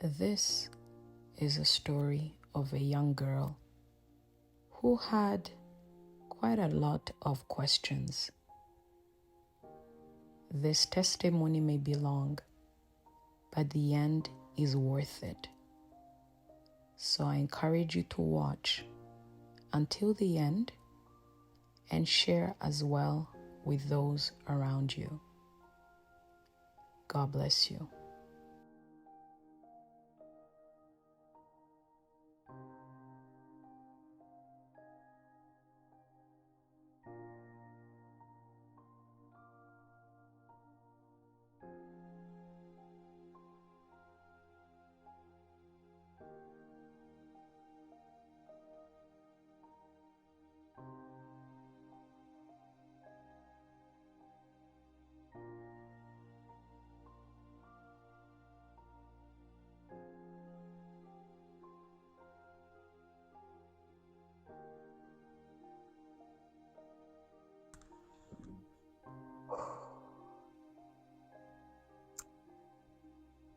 This is a story of a young girl who had quite a lot of questions. This testimony may be long, but the end is worth it. So I encourage you to watch until the end and share as well with those around you. God bless you.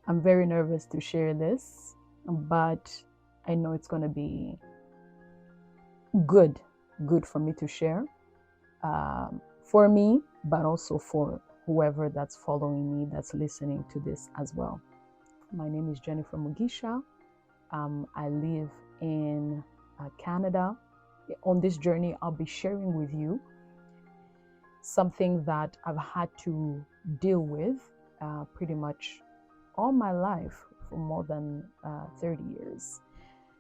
I'm very nervous to share this, but I know it's going to be good for me to share, for me, but also for whoever that's following me, that's listening to this as well. My name is Jennifer Mugisha. I live in Canada. On this journey, I'll be sharing with you something that I've had to deal with pretty much all my life for more than 30 years.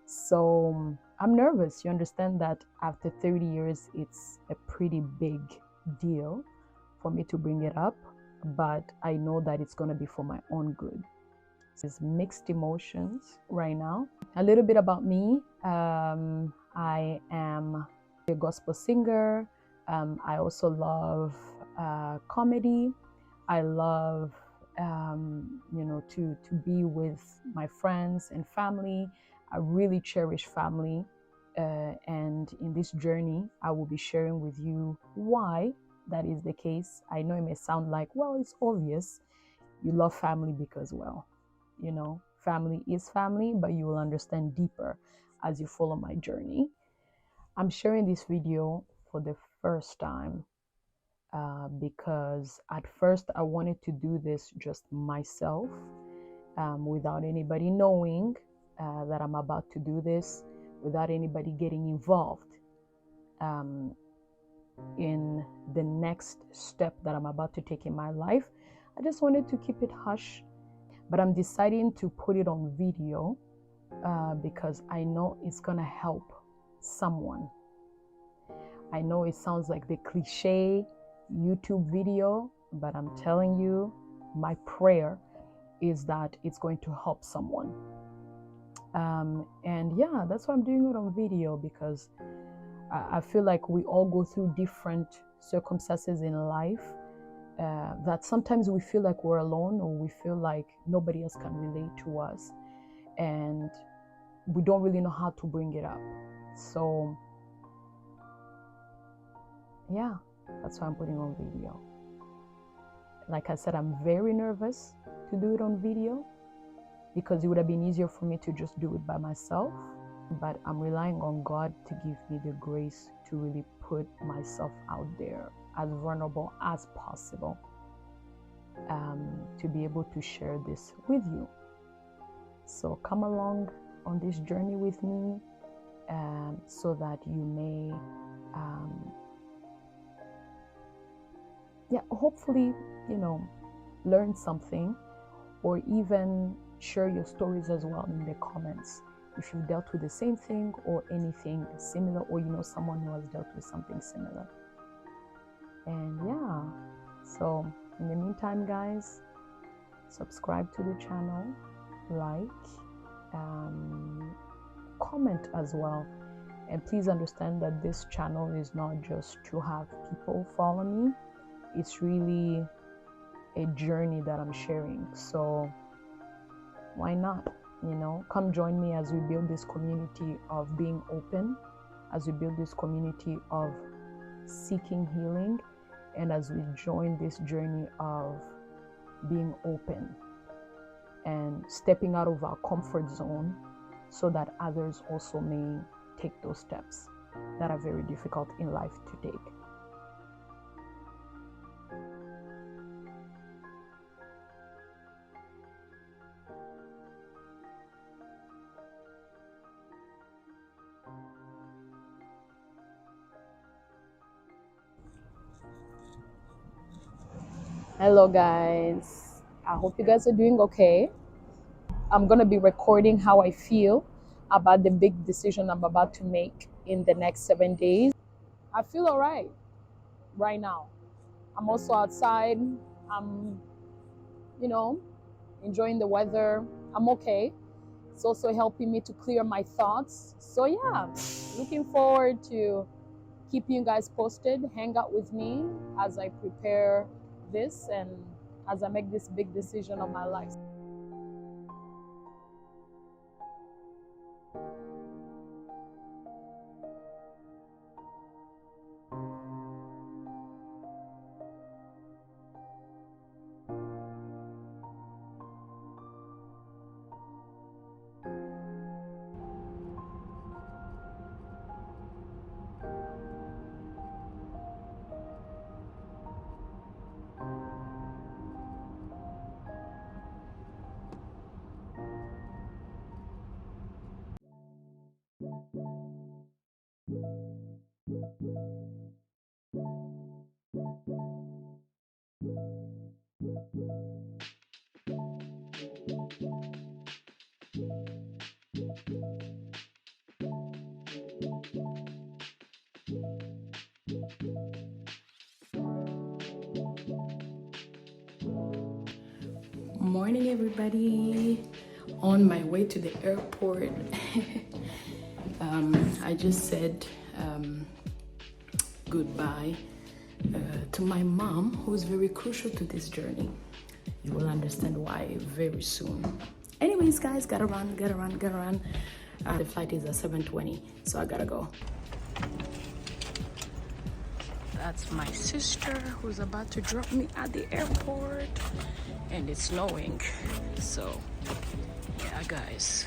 So I'm nervous. You understand that after 30 years, it's a pretty big deal for me to bring it up, but I know that it's going to be for my own good. There's mixed emotions right now. A little bit about me. I am a gospel singer. I also love comedy. I love to be with my friends and family. I really cherish family, and in this journey I will be sharing with you why that is the case. I know it may sound like, well, it's obvious. You love family because, well, family is family, but you will understand deeper as you follow my journey. I'm sharing this video for the first time because at first I wanted to do this just myself, without anybody knowing that I'm about to do this, without anybody getting involved in the next step that I'm about to take in my life. I just wanted to keep it hush, but I'm deciding to put it on video because I know it's gonna help someone. I know it sounds like the cliche YouTube video, but I'm telling you, my prayer is that it's going to help someone. And yeah, that's why I'm doing it on video, because I feel like we all go through different circumstances in life that sometimes we feel like we're alone, or we feel like nobody else can relate to us, and we don't really know how to bring it up. So yeah, that's why I'm putting on video. Like I said, I'm very nervous to do it on video because it would have been easier for me to just do it by myself. But I'm relying on God to give me the grace to really put myself out there as vulnerable as possible, to be able to share this with you. So come along on this journey with me, so that you may hopefully learn something, or even share your stories as well in the comments if you've dealt with the same thing or anything similar, or someone who has dealt with something similar. And yeah, so in the meantime, guys, subscribe to the channel, like, comment as well. And please understand that this channel is not just to have people follow me. It's really a journey that I'm sharing. So why not? Come join me as we build this community of being open, as we build this community of seeking healing, and as we join this journey of being open and stepping out of our comfort zone so that others also may take those steps that are very difficult in life to take. Hello guys, I hope you guys are doing okay. I'm going to be recording how I feel about the big decision I'm about to make in the next 7 days. I feel all right now. I'm also outside. I'm, enjoying the weather. I'm okay. It's also helping me to clear my thoughts. So yeah, looking forward to keeping you guys posted. Hang out with me as I prepare this and as I make this big decision of my life. Morning, everybody. On my way to the airport. I just said goodbye to my mom, who is very crucial to this journey. You will understand why very soon. Anyways, guys, gotta run. The flight is at 7:20, so I gotta go. That's my sister who's about to drop me at the airport, and it's snowing, so yeah, guys.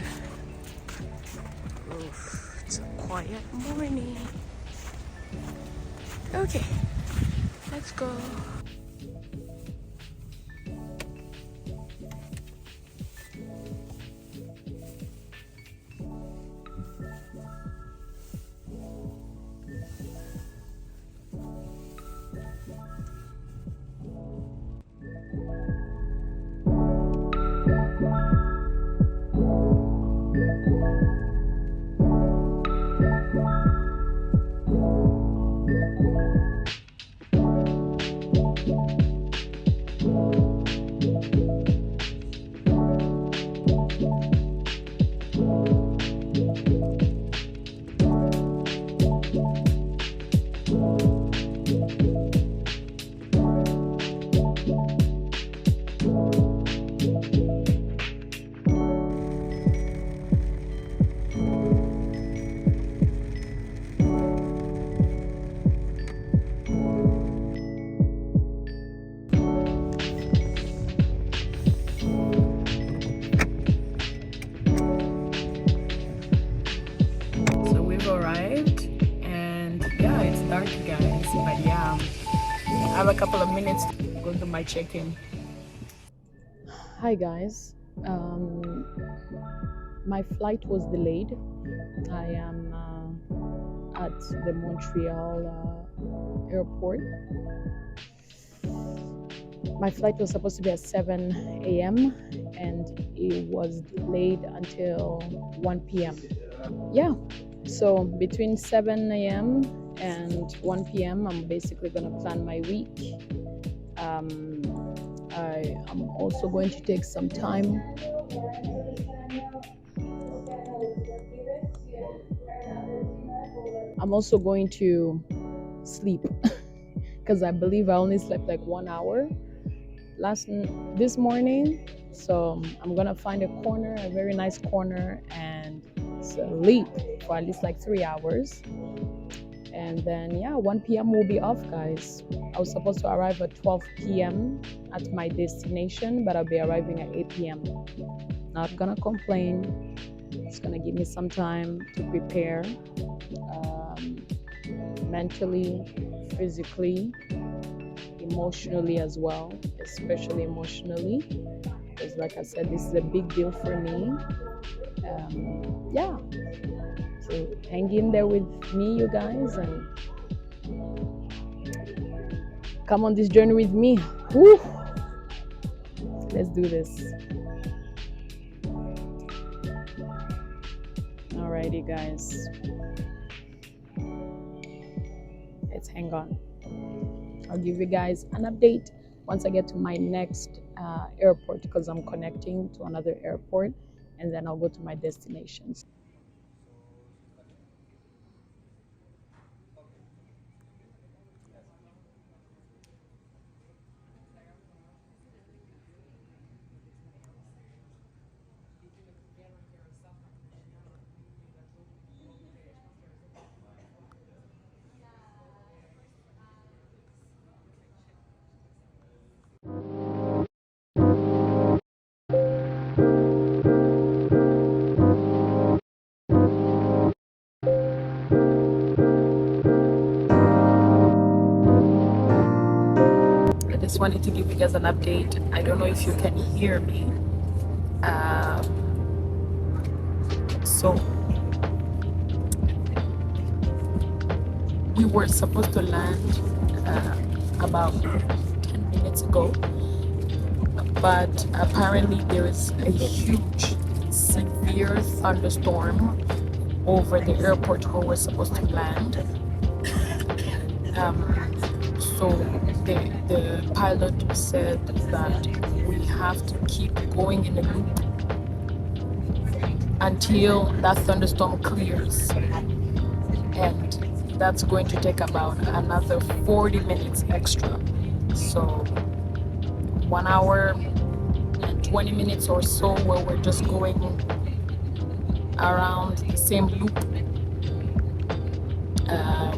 Oof, it's a quiet morning. Okay, let's go. Arrived, and yeah, it's dark, guys, but yeah, I have a couple of minutes to go do my check-in. Hi guys, my flight was delayed. I am at the Montreal airport. My flight was supposed to be at 7 a.m. and it was delayed until 1 p.m. Yeah, so between 7 a.m. and 1 p.m. I'm basically gonna plan my week. I am also going to take some time I'm also going to sleep because I believe I only slept like 1 hour this morning. So I'm gonna find a corner, a very nice corner, and sleep for at least like 3 hours. And then, yeah, 1 p.m. will be off, guys. I was supposed to arrive at 12 p.m. at my destination, but I'll be arriving at 8 p.m. Not gonna complain. It's gonna give me some time to prepare, mentally, physically, emotionally as well, especially emotionally, because like I said, this is a big deal for me. Yeah, so hang in there with me, you guys, and come on this journey with me. Woo! Let's do this. Alrighty, guys, let's hang on. I'll give you guys an update once I get to my next airport, because I'm connecting to another airport, and then I'll go to my destinations. I just wanted to give you guys an update. I don't know if you can hear me. So we were supposed to land about 10 minutes ago, but apparently there is a huge, severe thunderstorm over the airport where we're supposed to land. So the pilot said that we have to keep going in a loop until that thunderstorm clears, and that's going to take about another 40 minutes extra. So 1 hour and 20 minutes or so where we're just going around the same loop.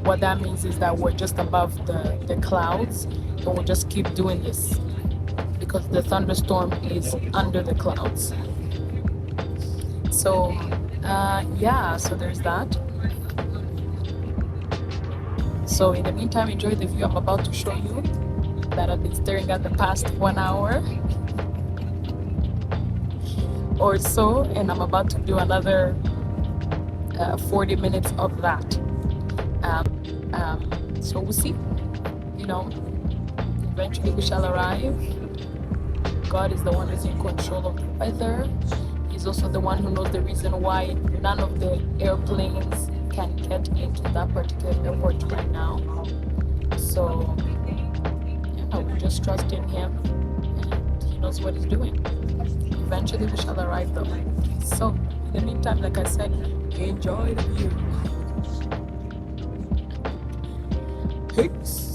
What that means is that we're just above the clouds, and we'll just keep doing this because the thunderstorm is under the clouds. So yeah, so there's that. So in the meantime, enjoy the view I'm about to show you that I've been staring at the past 1 hour or so, and I'm about to do another 40 minutes of that. So we'll see. You know, eventually we shall arrive. God is the one who's in control of the weather. He's also the one who knows the reason why none of the airplanes can get into that particular airport right now. So yeah, we just trust in him, and he knows what he's doing. Eventually we shall arrive though. So in the meantime, like I said, enjoy the view. Peace.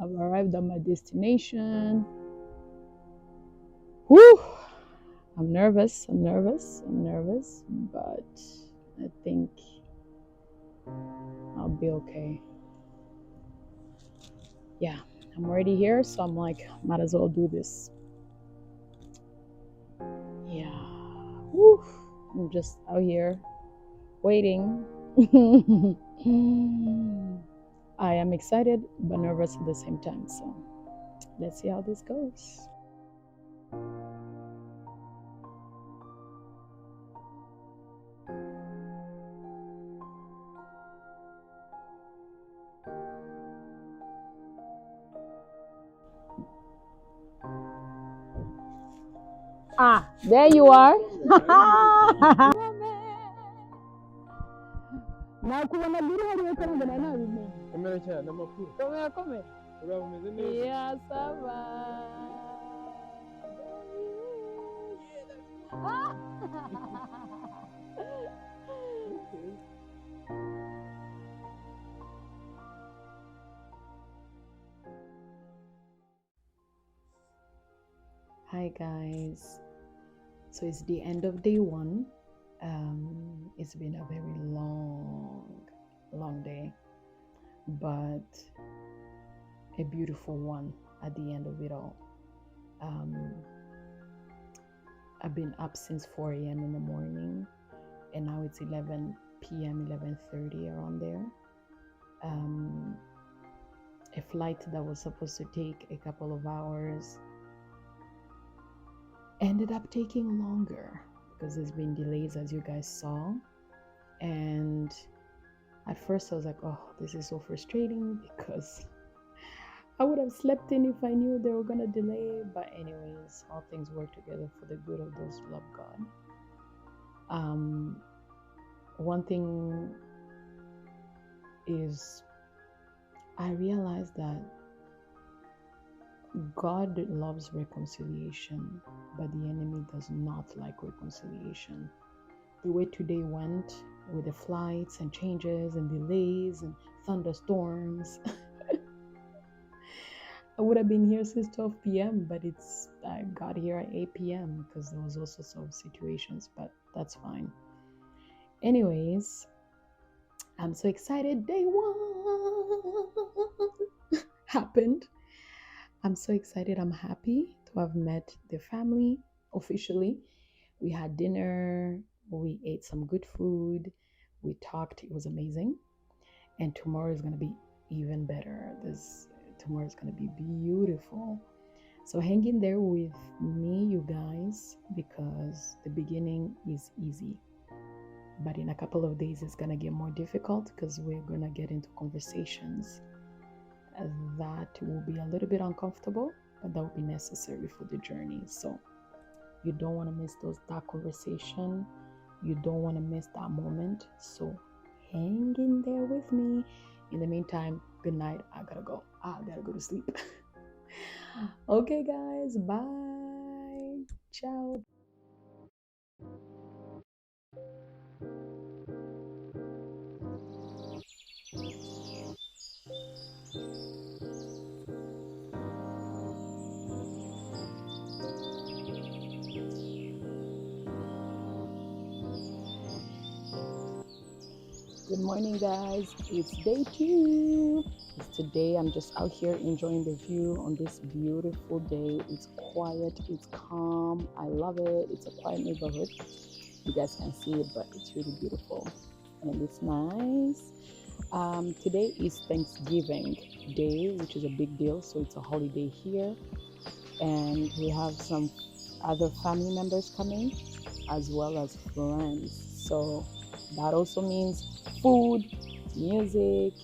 I've arrived at my destination. Whew! I'm nervous, but I think I'll be okay. Yeah, I'm already here, so I'm like, might as well do this. Yeah. Whew. I'm just out here waiting. I am excited but nervous at the same time, so let's see how this goes. Ah, there you are. Nakubona biri hariya kandi nanabimenye. Komera cyane amakuru. Komera. Uraho umeze neza? Yeah, sava. Hi guys. So it's the end of day 1. It's been a very long day, but a beautiful one at the end of it all. I've been up since 4 a.m. in the morning, and now it's 11 p.m., 11:30 around there. A flight that was supposed to take a couple of hours ended up taking longer because there's been delays, as you guys saw. And at first I was like, oh, this is so frustrating because I would have slept in if I knew they were gonna delay. But anyways, all things work together for the good of those who love God. One thing is I realized that God loves reconciliation, but the enemy does not like reconciliation. The way today went with the flights and changes and delays and thunderstorms, I would have been here since 12 p.m., but I got here at 8 p.m. because there was also some situations, but that's fine. Anyways, I'm so excited. Day 1 happened. I'm so excited. I'm happy to have met the family officially. We had dinner. We ate some good food. We talked. It was amazing. And tomorrow is going to be even better. Tomorrow is going to be beautiful. So hang in there with me, you guys, because the beginning is easy. But in a couple of days, it's going to get more difficult because we're going to get into conversations that will be a little bit uncomfortable, but that will be necessary for the journey. So you don't want to miss that conversation. You don't want to miss that moment. So hang in there with me. In the meantime, good night. I gotta go to sleep. Okay guys, bye. Ciao. Good morning guys, it's day 2. Today I'm just out here enjoying the view on this beautiful day. It's quiet, it's calm, I love it. It's a quiet neighborhood. You guys can see it, but it's really beautiful and it's nice. Today is Thanksgiving Day, which is a big deal, so it's a holiday here, and we have some other family members coming as well as friends, so that also means food, music,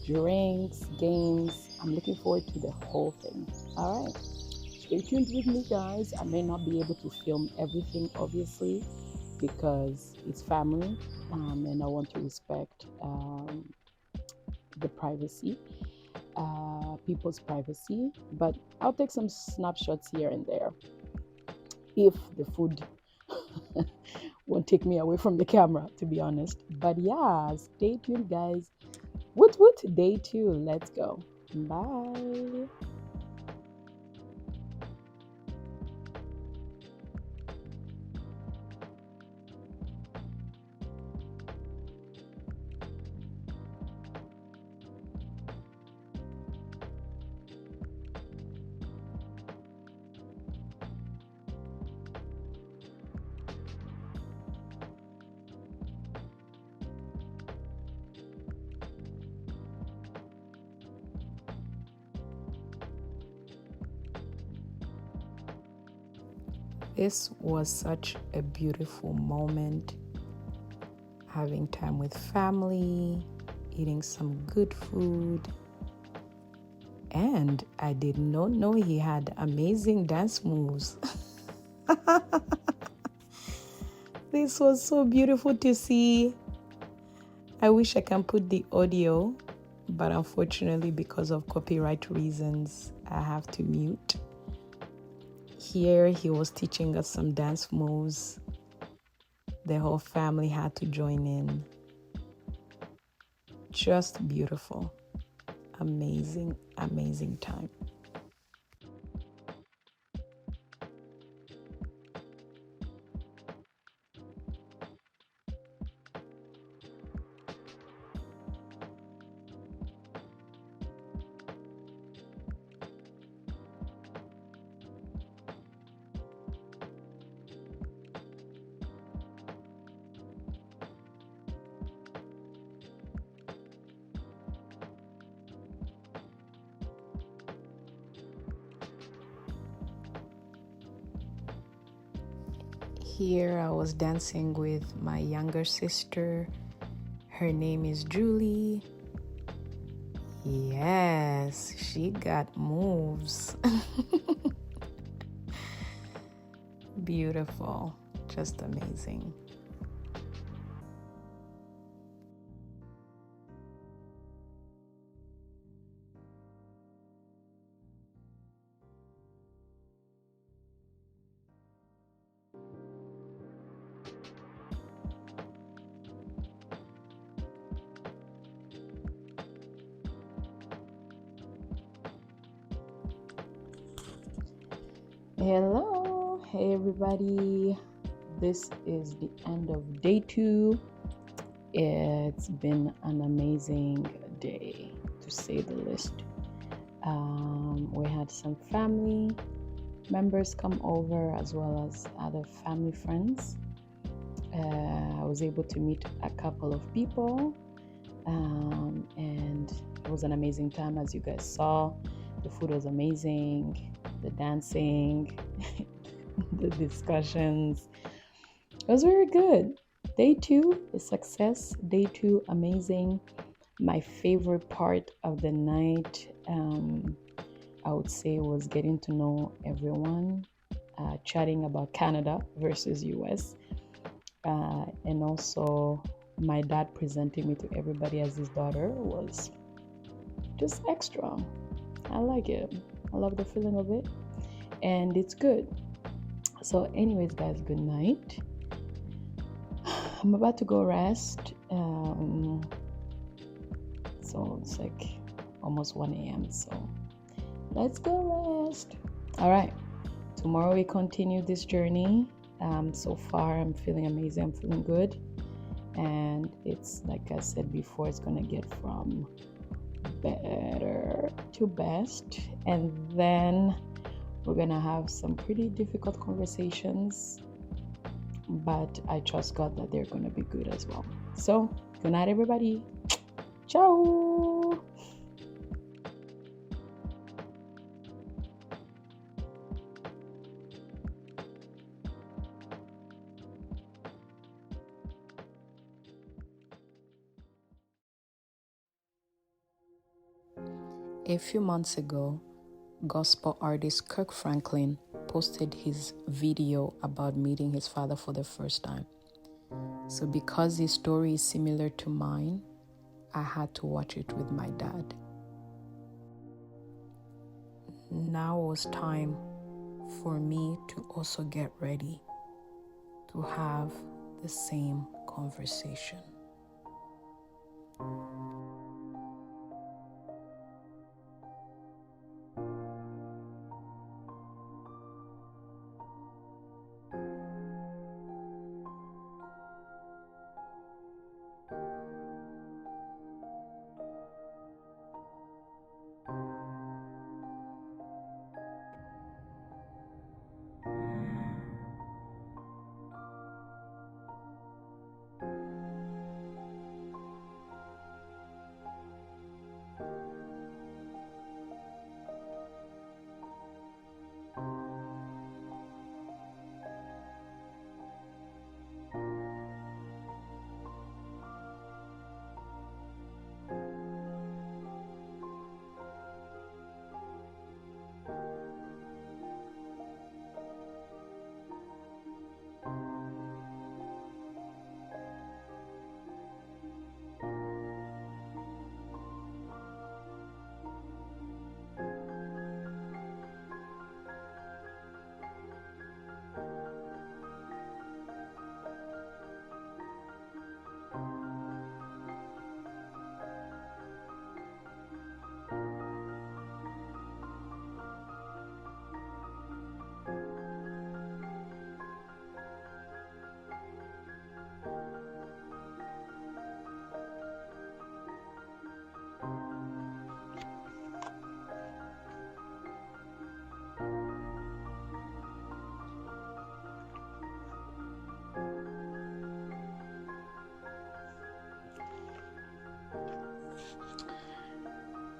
drinks, games. I'm looking forward to the whole thing. All right, stay tuned with me guys. I may not be able to film everything obviously because it's family, and I want to respect the privacy, people's privacy, but I'll take some snapshots here and there if the food won't take me away from the camera, to be honest. But yeah, stay tuned guys. Woot woot, day 2, let's go. Bye. This was such a beautiful moment, having time with family, eating some good food. And I did not know he had amazing dance moves. This was so beautiful to see. I wish I can put the audio, but unfortunately, because of copyright reasons, I have to mute. Here, he was teaching us some dance moves. The whole family had to join in. Just beautiful. Amazing, amazing time. Here I was dancing with my younger sister. Her name is Julie. Yes, she got moves. Beautiful, just amazing. Hello, hey everybody. This is the end of day 2. It's been an amazing day, to say the least. We had some family members come over as well as other family friends. I was able to meet a couple of people, and it was an amazing time. As you guys saw, the food was amazing, the dancing, the discussions. It was very good. Day 2, a success. Day 2, amazing. My favorite part of the night, I would say, was getting to know everyone, chatting about Canada versus US, and also my dad presenting me to everybody as his daughter was just extra. I like it. I love the feeling of it, and it's good. So anyways, guys, good night. I'm about to go rest. So it's like almost 1 a.m. So let's go rest. All right. Tomorrow we continue this journey. So far, I'm feeling amazing. I'm feeling good. And it's, like I said before, it's going to get from better to best. And then we're going to have some pretty difficult conversations. But I trust God that they're going to be good as well. So, good night, everybody. Ciao. A few months ago, gospel artist Kirk Franklin posted his video about meeting his father for the first time. So because his story is similar to mine, I had to watch it with my dad. Now was time for me to also get ready to have the same conversation.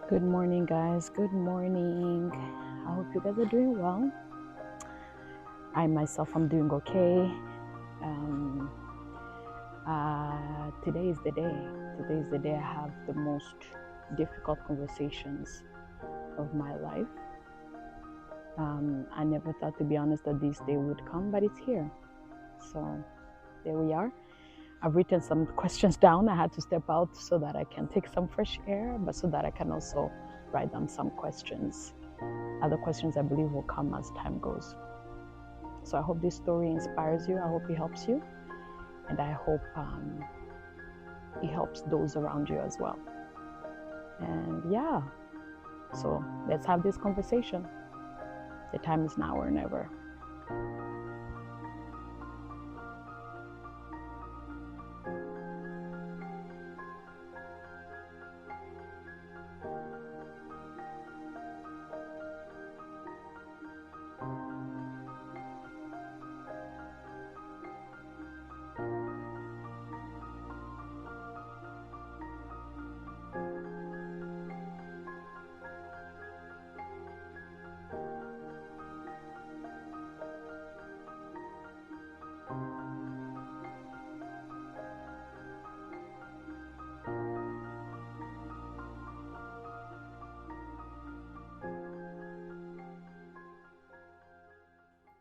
Good morning, guys. Good morning. I hope you guys are doing well. I myself am doing okay. Today is the day. Today is the day I have the most difficult conversations of my life. I never thought, to be honest, that this day would come, but it's here. So there we are. I've written some questions down. I had to step out so that I can take some fresh air, but so that I can also write down some questions. Other questions I believe will come as time goes. So I hope this story inspires you. I hope it helps you. And I hope it helps those around you as well. And yeah, so let's have this conversation. The time is now or never.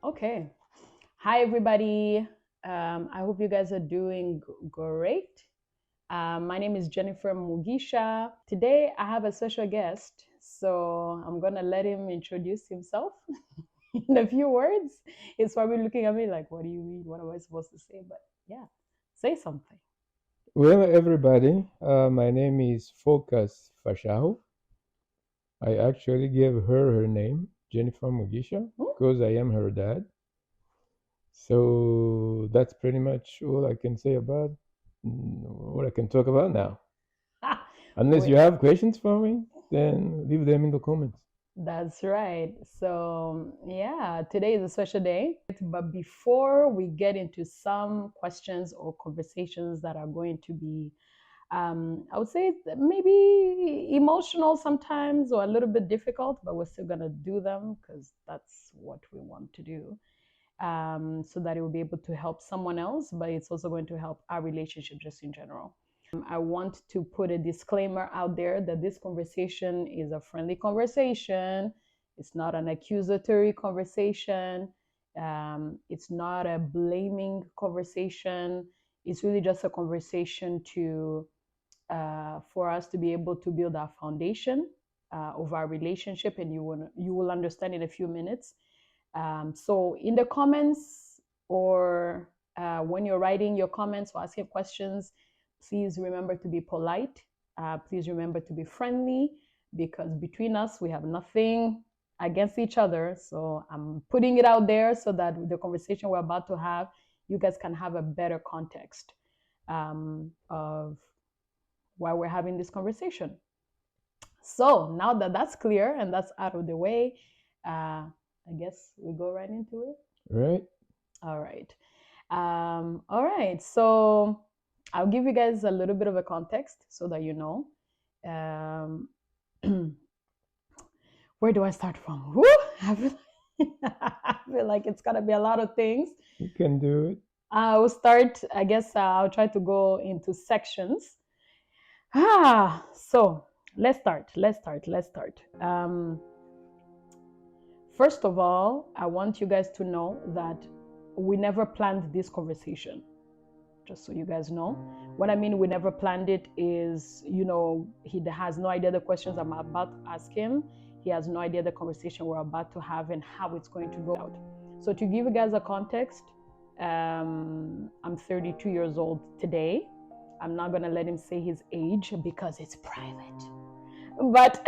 Okay. Hi, everybody. I hope you guys are doing great. My name is Jennifer Mugisha. Today, I have a special guest, so I'm going to let him introduce himself in a few words. He's probably looking at me like, what do you mean? What am I supposed to say? But yeah, say something. Well, everybody, my name is Focus Fashaho. I actually gave her name, Jennifer Mugisha, because I am her dad. So that's pretty much all I can say about what I can talk about now. Unless you have questions for me, then leave them in the comments. That's right. So, yeah, today is a special day. But before we get into some questions or conversations that are going to be, I would say maybe emotional sometimes or a little bit difficult, but we're still going to do them because that's what we want to do. So that it will be able to help someone else, but it's also going to help our relationship just in general. I want to put a disclaimer out there that this conversation is a friendly conversation. It's not an accusatory conversation. It's not a blaming conversation. It's really just a conversation for us to be able to build our foundation of our relationship, and you will understand in a few minutes. So in the comments or when you're writing your comments or asking questions, please remember to be polite. Please remember to be friendly, because between us, we have nothing against each other. So I'm putting it out there so that the conversation we're about to have, you guys can have a better context of why we're having this conversation. So now that that's clear and that's out of the way, I guess we go right into it. Right. All right. All right. So I'll give you guys a little bit of a context so that you know. Where do I start from? Woo! I feel like it's gonna be a lot of things. You can do it. I'll start. I guess I'll try to go into sections. So let's start. First of all, I want you guys to know that we never planned this conversation. Just so you guys know. What I mean, we never planned it is, he has no idea the questions I'm about to ask him. He has no idea the conversation we're about to have and how it's going to go out. So to give you guys a context, I'm 32 years old today. I'm not going to let him say his age because it's private. But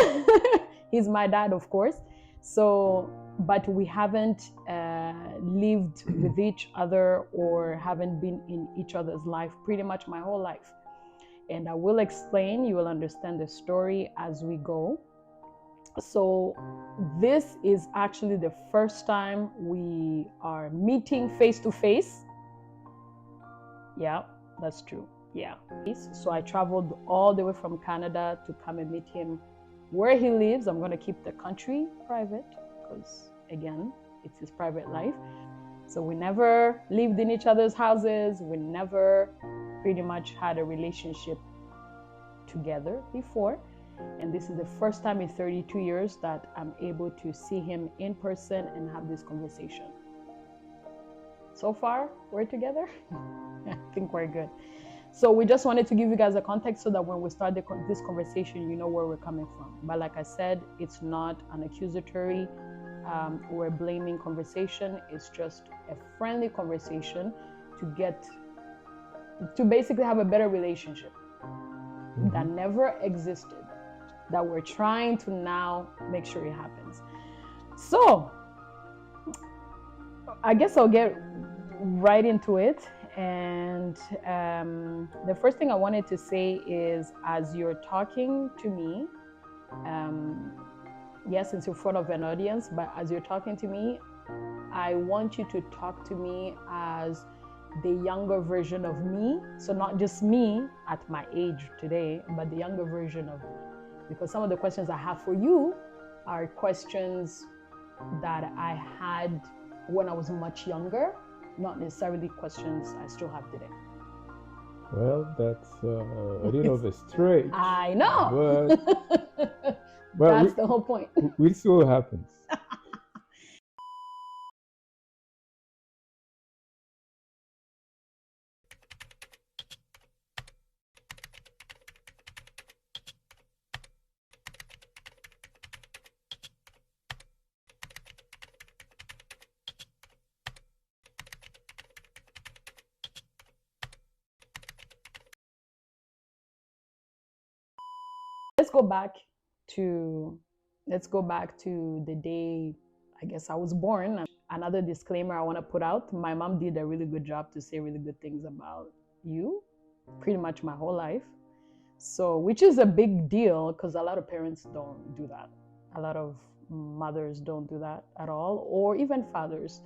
he's my dad, of course. So, but we haven't lived with each other or haven't been in each other's life pretty much my whole life. And I will explain, you will understand the story as we go. So this is actually the first time we are meeting face to face. Yeah, that's true. Yeah. So I traveled all the way from Canada to come and meet him where he lives. I'm going to keep the country private because, again, it's his private life. So we never lived in each other's houses. We never pretty much had a relationship together before. And this is the first time in 32 years that I'm able to see him in person and have this conversation. So far, we're together. I think we're good. So we just wanted to give you guys a context so that when we start this conversation, you know where we're coming from. But like I said, it's not an accusatory or a blaming conversation. It's just a friendly conversation to basically have a better relationship that never existed, that we're trying to now make sure it happens. So I guess I'll get right into it. And the first thing I wanted to say is, as you're talking to me, yes, it's in front of an audience, but as you're talking to me, I want you to talk to me as the younger version of me. So not just me at my age today, but the younger version of me. Because some of the questions I have for you are questions that I had when I was much younger, not necessarily questions I still have today. Well, that's a little bit strange. I know. But that's the whole point. We'll see what happens. Let's go back to the day, I guess, I was born. Another disclaimer I want to put out: my mom did a really good job to say really good things about you pretty much my whole life. So, which is a big deal because a lot of parents don't do that. A lot of mothers don't do that at all, or even fathers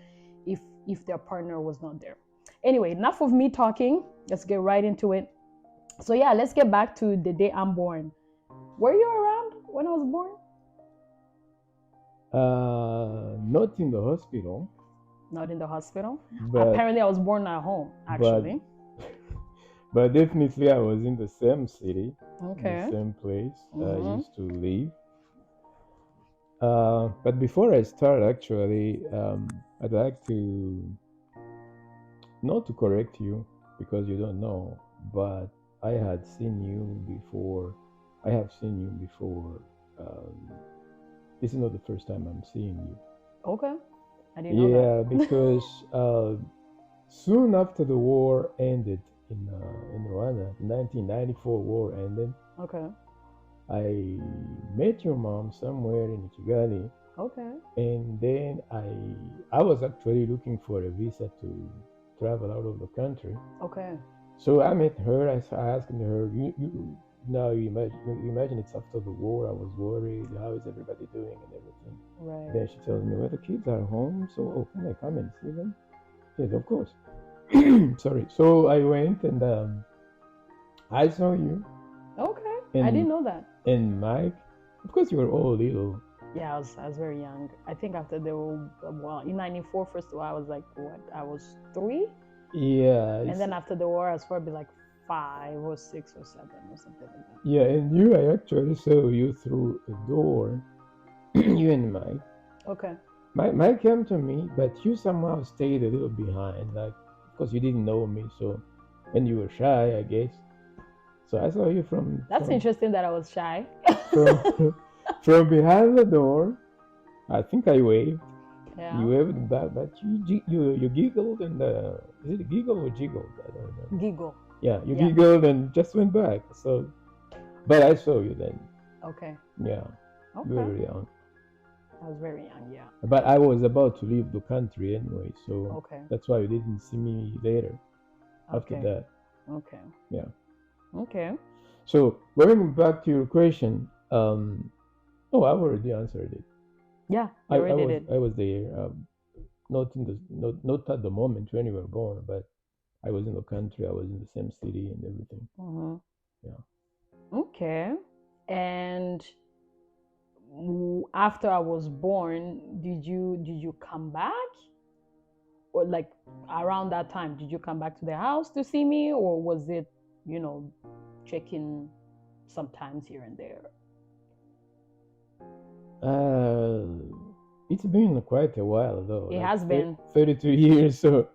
if their partner was not there. Anyway, enough of me talking. Let's get right into it. So yeah, let's get back to the day I'm born. Were you around when I was born? Not in the hospital. Not in the hospital? But, apparently I was born at home, actually. But definitely I was in the same city, okay, the same place I used to live. But before I start, actually, I'd like to not to correct you because you don't know, but I had seen you before. I have seen you before. This is not the first time I'm seeing you. Okay, I didn't know that. Yeah, because soon after the war ended in Rwanda, 1994 war ended. Okay. I met your mom somewhere in Kigali. Okay. And then I was actually looking for a visa to travel out of the country. Okay. So I met her. I asked her, you imagine it's after the war. I was worried. How is everybody doing and everything? Right. Then she tells me, well, the kids are home. So can I come and see them? She said, of course. Sorry. So I went and I saw you. Okay. I didn't know that. And Mike, of course, you were all little. Yeah, I was very young. I think after in 94, first of all, I was like, what? I was 3? Yeah. And then after the war, I was probably like 5 or 6 or 7 or something like that. Yeah, and I actually saw you through a door, you and Mike. Okay. Mike came to me, but you somehow stayed a little behind, like, because you didn't know me, so, and you were shy, I guess. So I saw you from... That's interesting that I was shy. From behind the door, I think I waved. Yeah. You waved back, but you giggled and is it giggle or jiggled? I don't know. Giggle. Yeah, you giggled and just went back. So, but I saw you then. Okay. Yeah. Okay. You were young. I was very young, yeah. But I was about to leave the country anyway, so okay. That's why you didn't see me later. After that. Okay. Yeah. Okay. So going back to your question, I already answered it. Yeah, I already did. I was there, not at the moment when you were born, but I was in the country. I was in the same city and everything. Mm-hmm. Yeah. Okay. And after I was born, did you come back? Or like around that time, did you come back to the house to see me, or was it, checking sometimes here and there? It's been quite a while though. It has been 32 years, so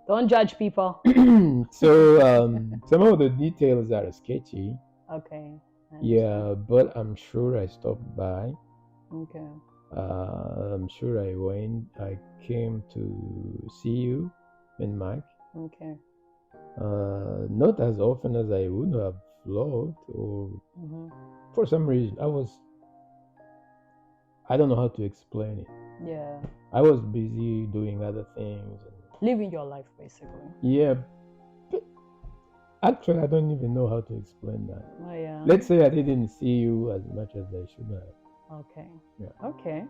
don't judge people. so some of the details are sketchy. Okay. Yeah, but I'm sure I stopped by. Okay. I'm sure I came to see you and Mike. Okay. Not as often as I would have loved, or for some reason I don't know how to explain it. Yeah. I was busy doing other things. Living your life, basically. Yeah. Actually, I don't even know how to explain that. Oh, yeah. Let's say I didn't see you as much as I should have. Okay. Yeah. Okay.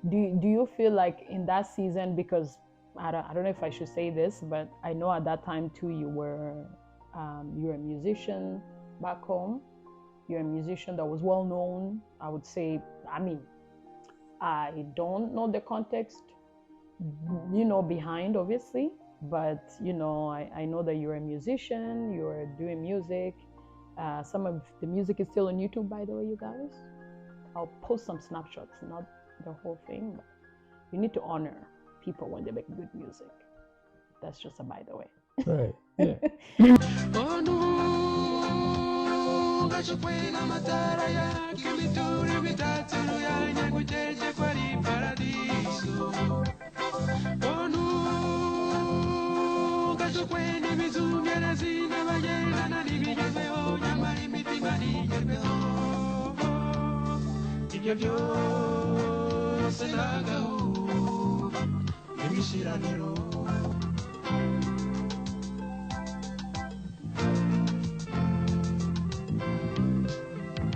Do you feel like in that season, because I don't know if I should say this, but I know at that time too you're a musician back home. You're a musician that was well known. I would say, I don't know the context, behind obviously, but I know that you're a musician, you're doing music. Some of the music is still on YouTube, by the way, you guys. I'll post some snapshots, not the whole thing, but you need to honor people when they make good music. That's just a by the way. Right. Yeah.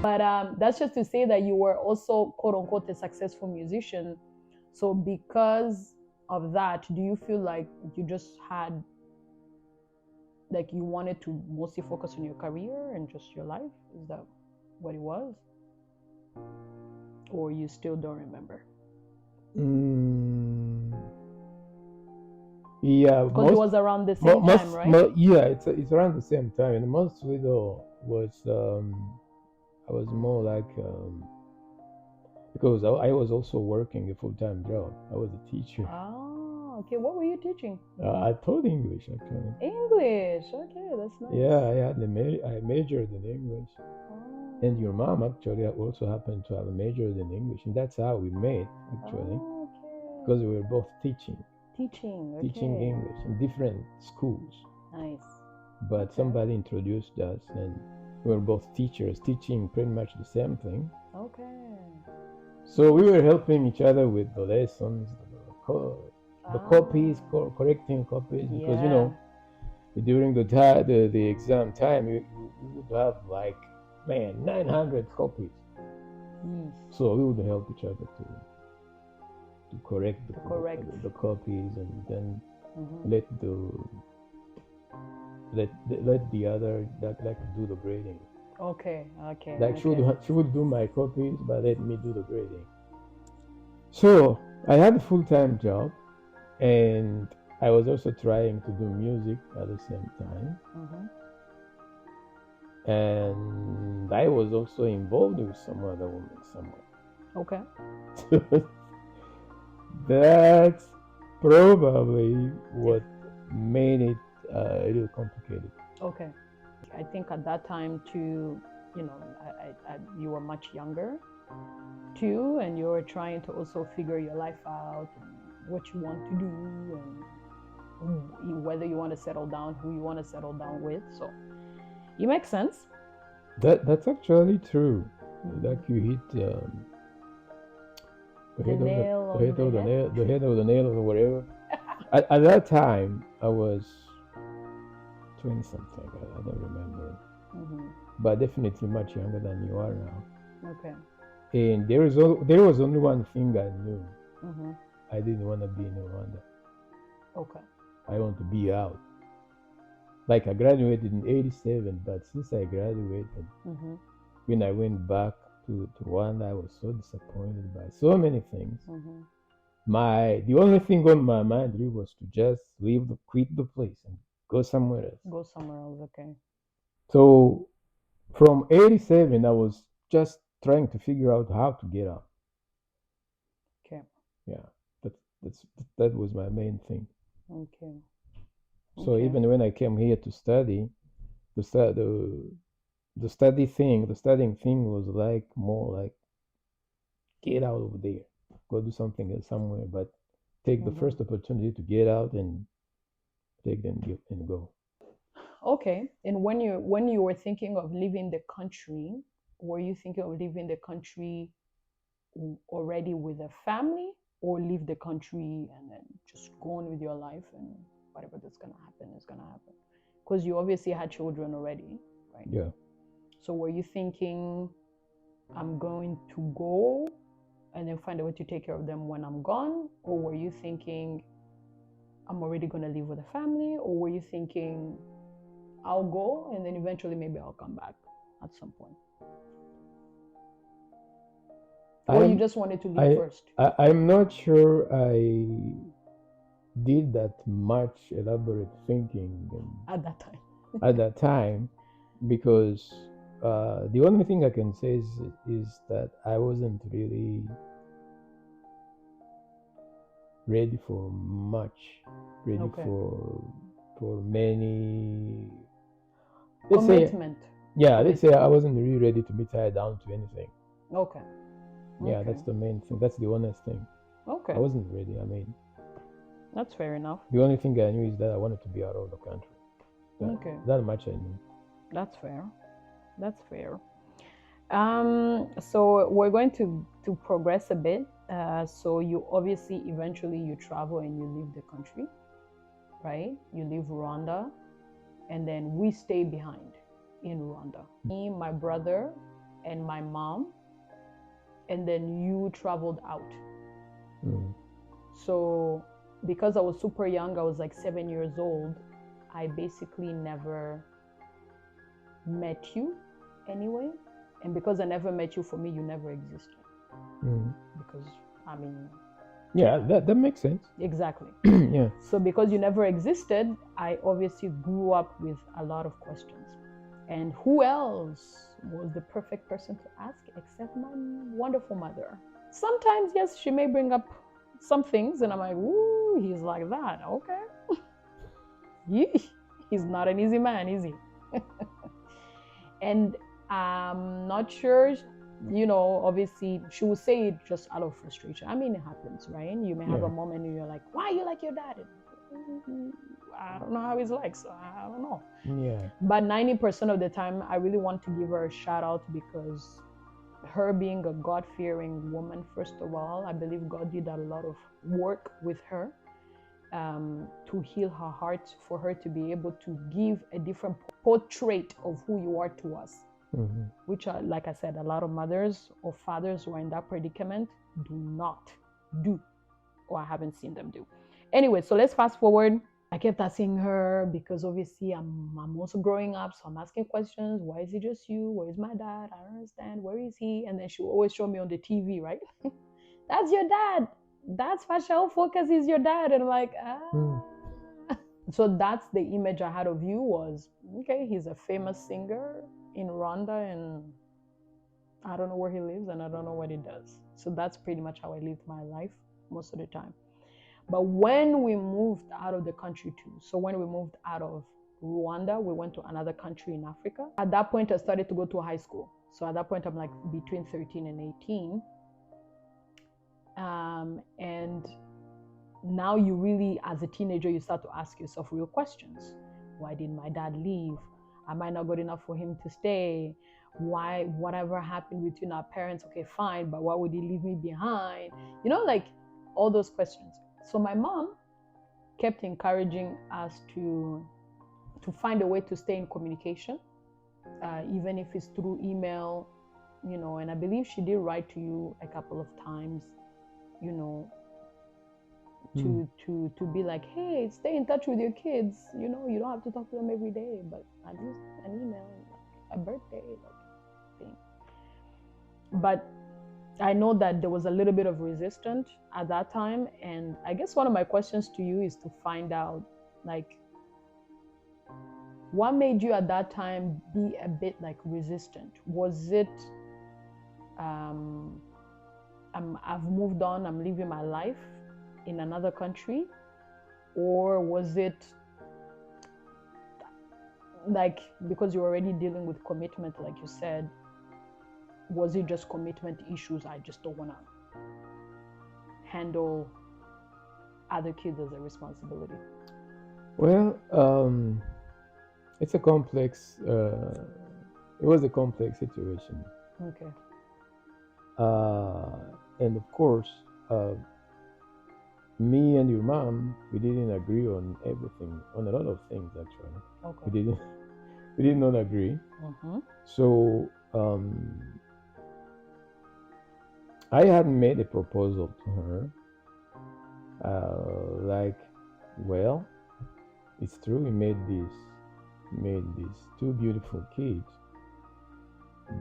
But that's just to say that you were also, quote unquote, a successful musician. So because of that, do you feel like you just had, like you wanted to mostly focus on your career and just your life? Is that what it was? Or you still don't remember? Yeah, because it was around the same time, right? Yeah, it's around the same time, and mostly though was I was more like because I was also working a full-time job. I was a teacher. Oh, okay. What were you teaching? I taught English actually. English. Okay, that's nice. Yeah, I majored in English. Oh. And your mom actually also happened to have majored in English, and that's how we met actually. Oh, okay. Because we were both teaching English in different schools. Nice. But okay. Somebody introduced us, and we were both teachers, teaching pretty much the same thing. Okay. So we were helping each other with the lessons, the copies, correcting copies, because during the exam time, we would have 900 copies. So we would help each other to correct the copies, and then let the other do the grading. Okay. She would do my copies, but let me do the grading. So I had a full-time job, and I was also trying to do music at the same time. And I was also involved with some other woman somewhere. Okay. That's probably what made it a little complicated. Okay. I think at that time too, you were much younger too, and you were trying to also figure your life out, and what you want to do, and whether you want to settle down, who you want to settle down with. So it makes sense. That's actually true. Like you hit the head of the nail or whatever. At that time, I was 20 something. I don't remember, but definitely much younger than you are now. Okay. And there was only one thing I knew. I didn't want to be in Rwanda. Okay. I want to be out. Like I graduated in '87, but since I graduated, when I went back to Rwanda, I was so disappointed by so many things. Mm-hmm. The only thing on my mind really was to just quit the place and go somewhere else. Go somewhere else, okay. So from 87, I was just trying to figure out how to get out. Okay. Yeah, that was my main thing. Okay. So Okay. even when I came here to study, the studying thing was like more like get out of there, go do something else somewhere, but take the Mm-hmm. first opportunity to get out and take them and go. Okay. And when you were thinking of leaving the country, were you thinking of leaving the country already with a family, or leave the country and then just go on with your life and whatever that's gonna happen is gonna happen? Because you obviously had children already, right? Yeah. So were you thinking, I'm going to go and then find a way to take care of them when I'm gone? Or were you thinking, I'm already going to live with a family? Or were you thinking, I'll go and then eventually maybe I'll come back at some point? Or you just wanted to leave first? I'm not sure I did that much elaborate thinking At that time. at that time, because the only thing I can say is that I wasn't really ready for much, ready Okay. for many. Commitment. Let's say I wasn't really ready to be tied down to anything. Okay. Yeah, Okay. that's the main thing. That's the honest thing. Okay. I wasn't ready. I mean, that's fair enough. The only thing I knew is that I wanted to be out of the country. Okay. That much I knew. That's fair. That's fair. So we're going to progress a bit. So you obviously eventually you travel and you leave the country, right? You leave Rwanda, and then we stay behind in Rwanda. Me, my brother, and my mom, and then you traveled out. Mm. So because I was super young, I was like 7 years old, I basically never met you anyway. And because I never met you, for me, you never existed. Mm. Because, I mean... Yeah, that makes sense. Exactly. Yeah. So because you never existed, I obviously grew up with a lot of questions. And who else was the perfect person to ask except my wonderful mother? Sometimes, yes, she may bring up some things, and I'm like, ooh, he's like that. Okay. He's not an easy man, is he? And I'm not sure, obviously she would say it just out of frustration. I mean, it happens, right? You may have a moment and you're like, why are you like your dad? I don't know how he's like, so I don't know. Yeah. But 90% of the time, I really want to give her a shout out, because her being a God-fearing woman, first of all, I believe God did a lot of work with her to heal her heart, for her to be able to give a different portrait of who you are to us. Mm-hmm. Which are, like I said, a lot of mothers or fathers who are in that predicament do not do, or I haven't seen them do. Anyway, so let's fast forward. I kept asking her, because obviously I'm also growing up, so I'm asking questions. Why is it just you? Where is my dad? I don't understand. Where is he? And then she will always show me on the TV, right? That's your dad. That's Fashel Focus is your dad. And I'm like, So that's the image I had of you, was, okay, he's a famous singer in Rwanda, and I don't know where he lives and I don't know what he does. So that's pretty much how I lived my life most of the time. But when we moved out of the country too, so when we moved out of Rwanda, we went to another country in Africa. At that point, I started to go to high school. So at that point, I'm like between 13 and 18. And now you really, as a teenager, you start to ask yourself real questions. Why did my dad leave? Am I not good enough for him to stay? Why, whatever happened between our parents, okay, fine, but why would he leave me behind? Like all those questions. So my mom kept encouraging us to find a way to stay in communication, even if it's through email, and I believe she did write to you a couple of times, to be like, hey, stay in touch with your kids. You don't have to talk to them every day, but at least an email, a birthday thing. But I know that there was a little bit of resistance at that time, and I guess one of my questions to you is to find out, like, what made you at that time be a bit like resistant? Was it I've moved on, I'm living my life in another country, or was it like, because you're already dealing with commitment, like you said, was it just commitment issues? I just don't want to handle other kids as a responsibility. Well, it's a complex. It was a complex situation. Okay. And of course, me and your mom, we didn't agree on everything, on a lot of things actually. Okay. We did not agree. Mm-hmm. So I had made a proposal to her, like, well, it's true, we made these two beautiful kids,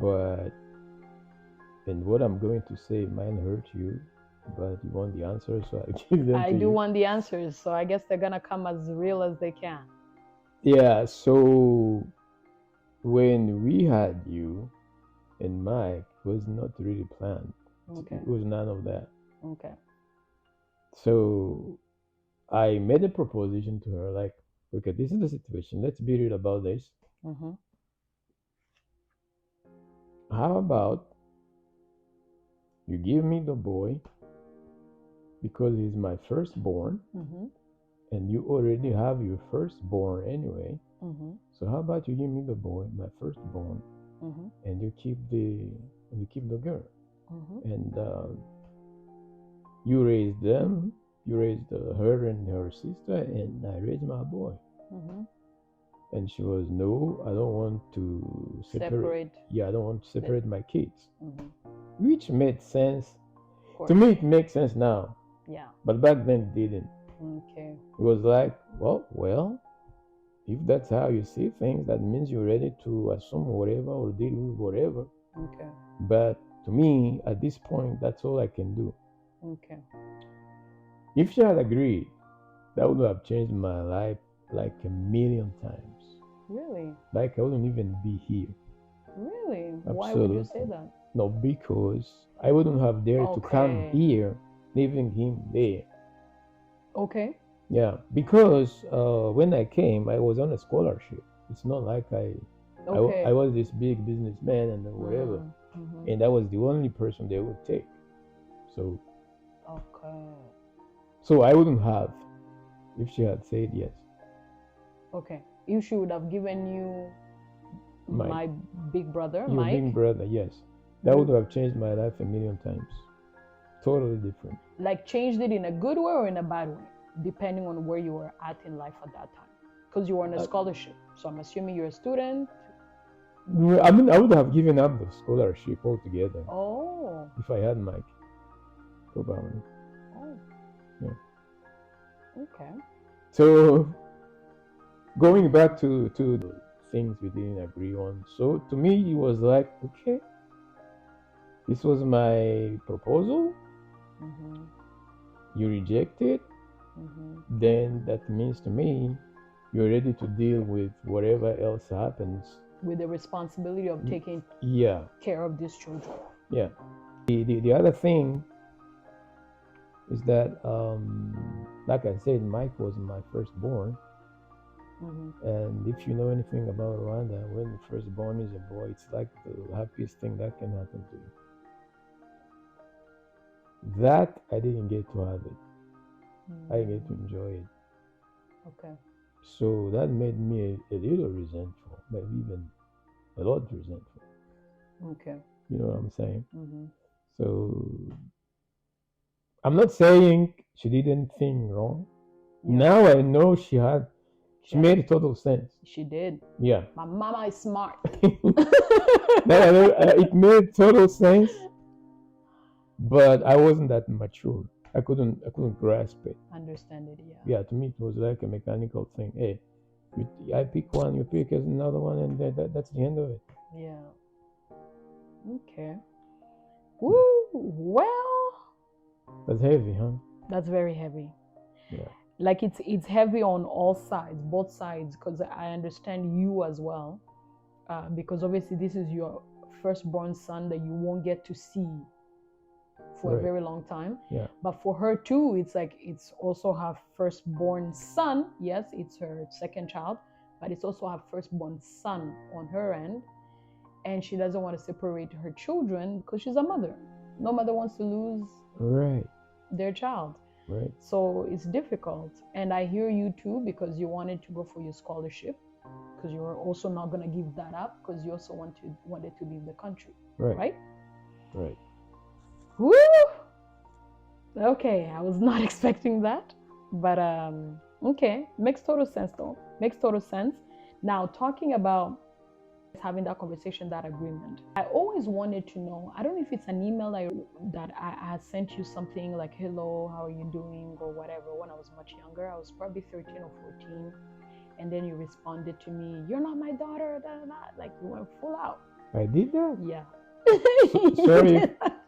but, and what I'm going to say might hurt you, but you want the answers, so I give them I to do you. want the answers, so I guess they're gonna come as real as they can. Yeah, so when we had you and Mike, it was not really planned. Okay. It was none of that. Okay. So I made a proposition to her, like, okay, this is the situation. Let's be real about this. Mm-hmm. How about you give me the boy because he's my firstborn, Mm-hmm. and you already have your firstborn anyway. Mm-hmm. So how about you give me the boy, my firstborn, Mm-hmm. and you keep the girl, Mm-hmm. and you raise them. You raised her and her sister, and I raised my boy. Mm-hmm. And she was, no, I don't want to separate. Yeah, I don't want to separate my kids. Mm-hmm. Which made sense. To me, it makes sense now. Yeah. But back then, it didn't. Okay. It was like, well, if that's how you see things, that means you're ready to assume whatever or deal with whatever. Okay. But to me, at this point, that's all I can do. Okay. If she had agreed, that would have changed my life like a million times. Really? Like I wouldn't even be here. Really? Absolutely. Why would you say that? No, because I wouldn't have dared to come here, leaving him there. Okay. Yeah, because when I came, I was on a scholarship. It's not like I was this big businessman and whatever, and I was the only person they would take. So, so I wouldn't have if she had said yes. Okay. If she would have given you my big brother, your Mike. big brother, yes, that would have changed my life a million times. Totally different. Like changed it in a good way or in a bad way, depending on where you were at in life at that time. Because you were on a scholarship, so I'm assuming you're a student. I mean, I would have given up the scholarship altogether. Oh. If I had Mike, probably. Oh. Yeah. Okay. So, going back to the things we didn't agree on. So to me, it was like, okay, this was my proposal. Mm-hmm. You reject it. Mm-hmm. Then that means to me, you're ready to deal with whatever else happens. With the responsibility of taking care of these children. Yeah. The other thing is that, like I said, Mike was my firstborn. Mm-hmm. And if you know anything about Rwanda, when the firstborn is a boy, it's like the happiest thing that can happen to you. That I didn't get to have it. Mm-hmm. I didn't get to enjoy it. Okay. So that made me a little resentful, maybe even a lot resentful. Okay. You know what I'm saying? Mm-hmm. So I'm not saying she did anything wrong. Yeah. Now I know she made total sense. She did. Yeah. My mama is smart. It made total sense, but I wasn't that mature. I couldn't grasp it. Understand it, yeah. Yeah, to me it was like a mechanical thing. Hey, I pick one, you pick another one, and that's the end of it. Yeah. Okay. Woo! Well, That's heavy, huh? that's very heavy. Yeah. Like it's heavy on all sides, both sides, because I understand you as well. Because obviously this is your firstborn son that you won't get to see for a Right. very long time. Yeah. But for her too, it's like it's also her firstborn son. Yes, it's her second child, but it's also her firstborn son on her end. And she doesn't want to separate her children because she's a mother. No mother wants to lose Right. their child. Right. So it's difficult. And I hear you too, because you wanted to go for your scholarship, because you're also not going to give that up, because you also wanted to leave the country. Right. Right? Right. Woo! Okay, I was not expecting that. But okay, makes total sense though. Makes total sense. Now, talking about having that conversation, that agreement, I always wanted to know, I don't know if it's an email that I had sent you something like, hello, how are you doing, or whatever, when I was much younger. I was probably 13 or 14. And then you responded to me, you're not my daughter, da, da, da. Like you went full out. I did that? Yeah.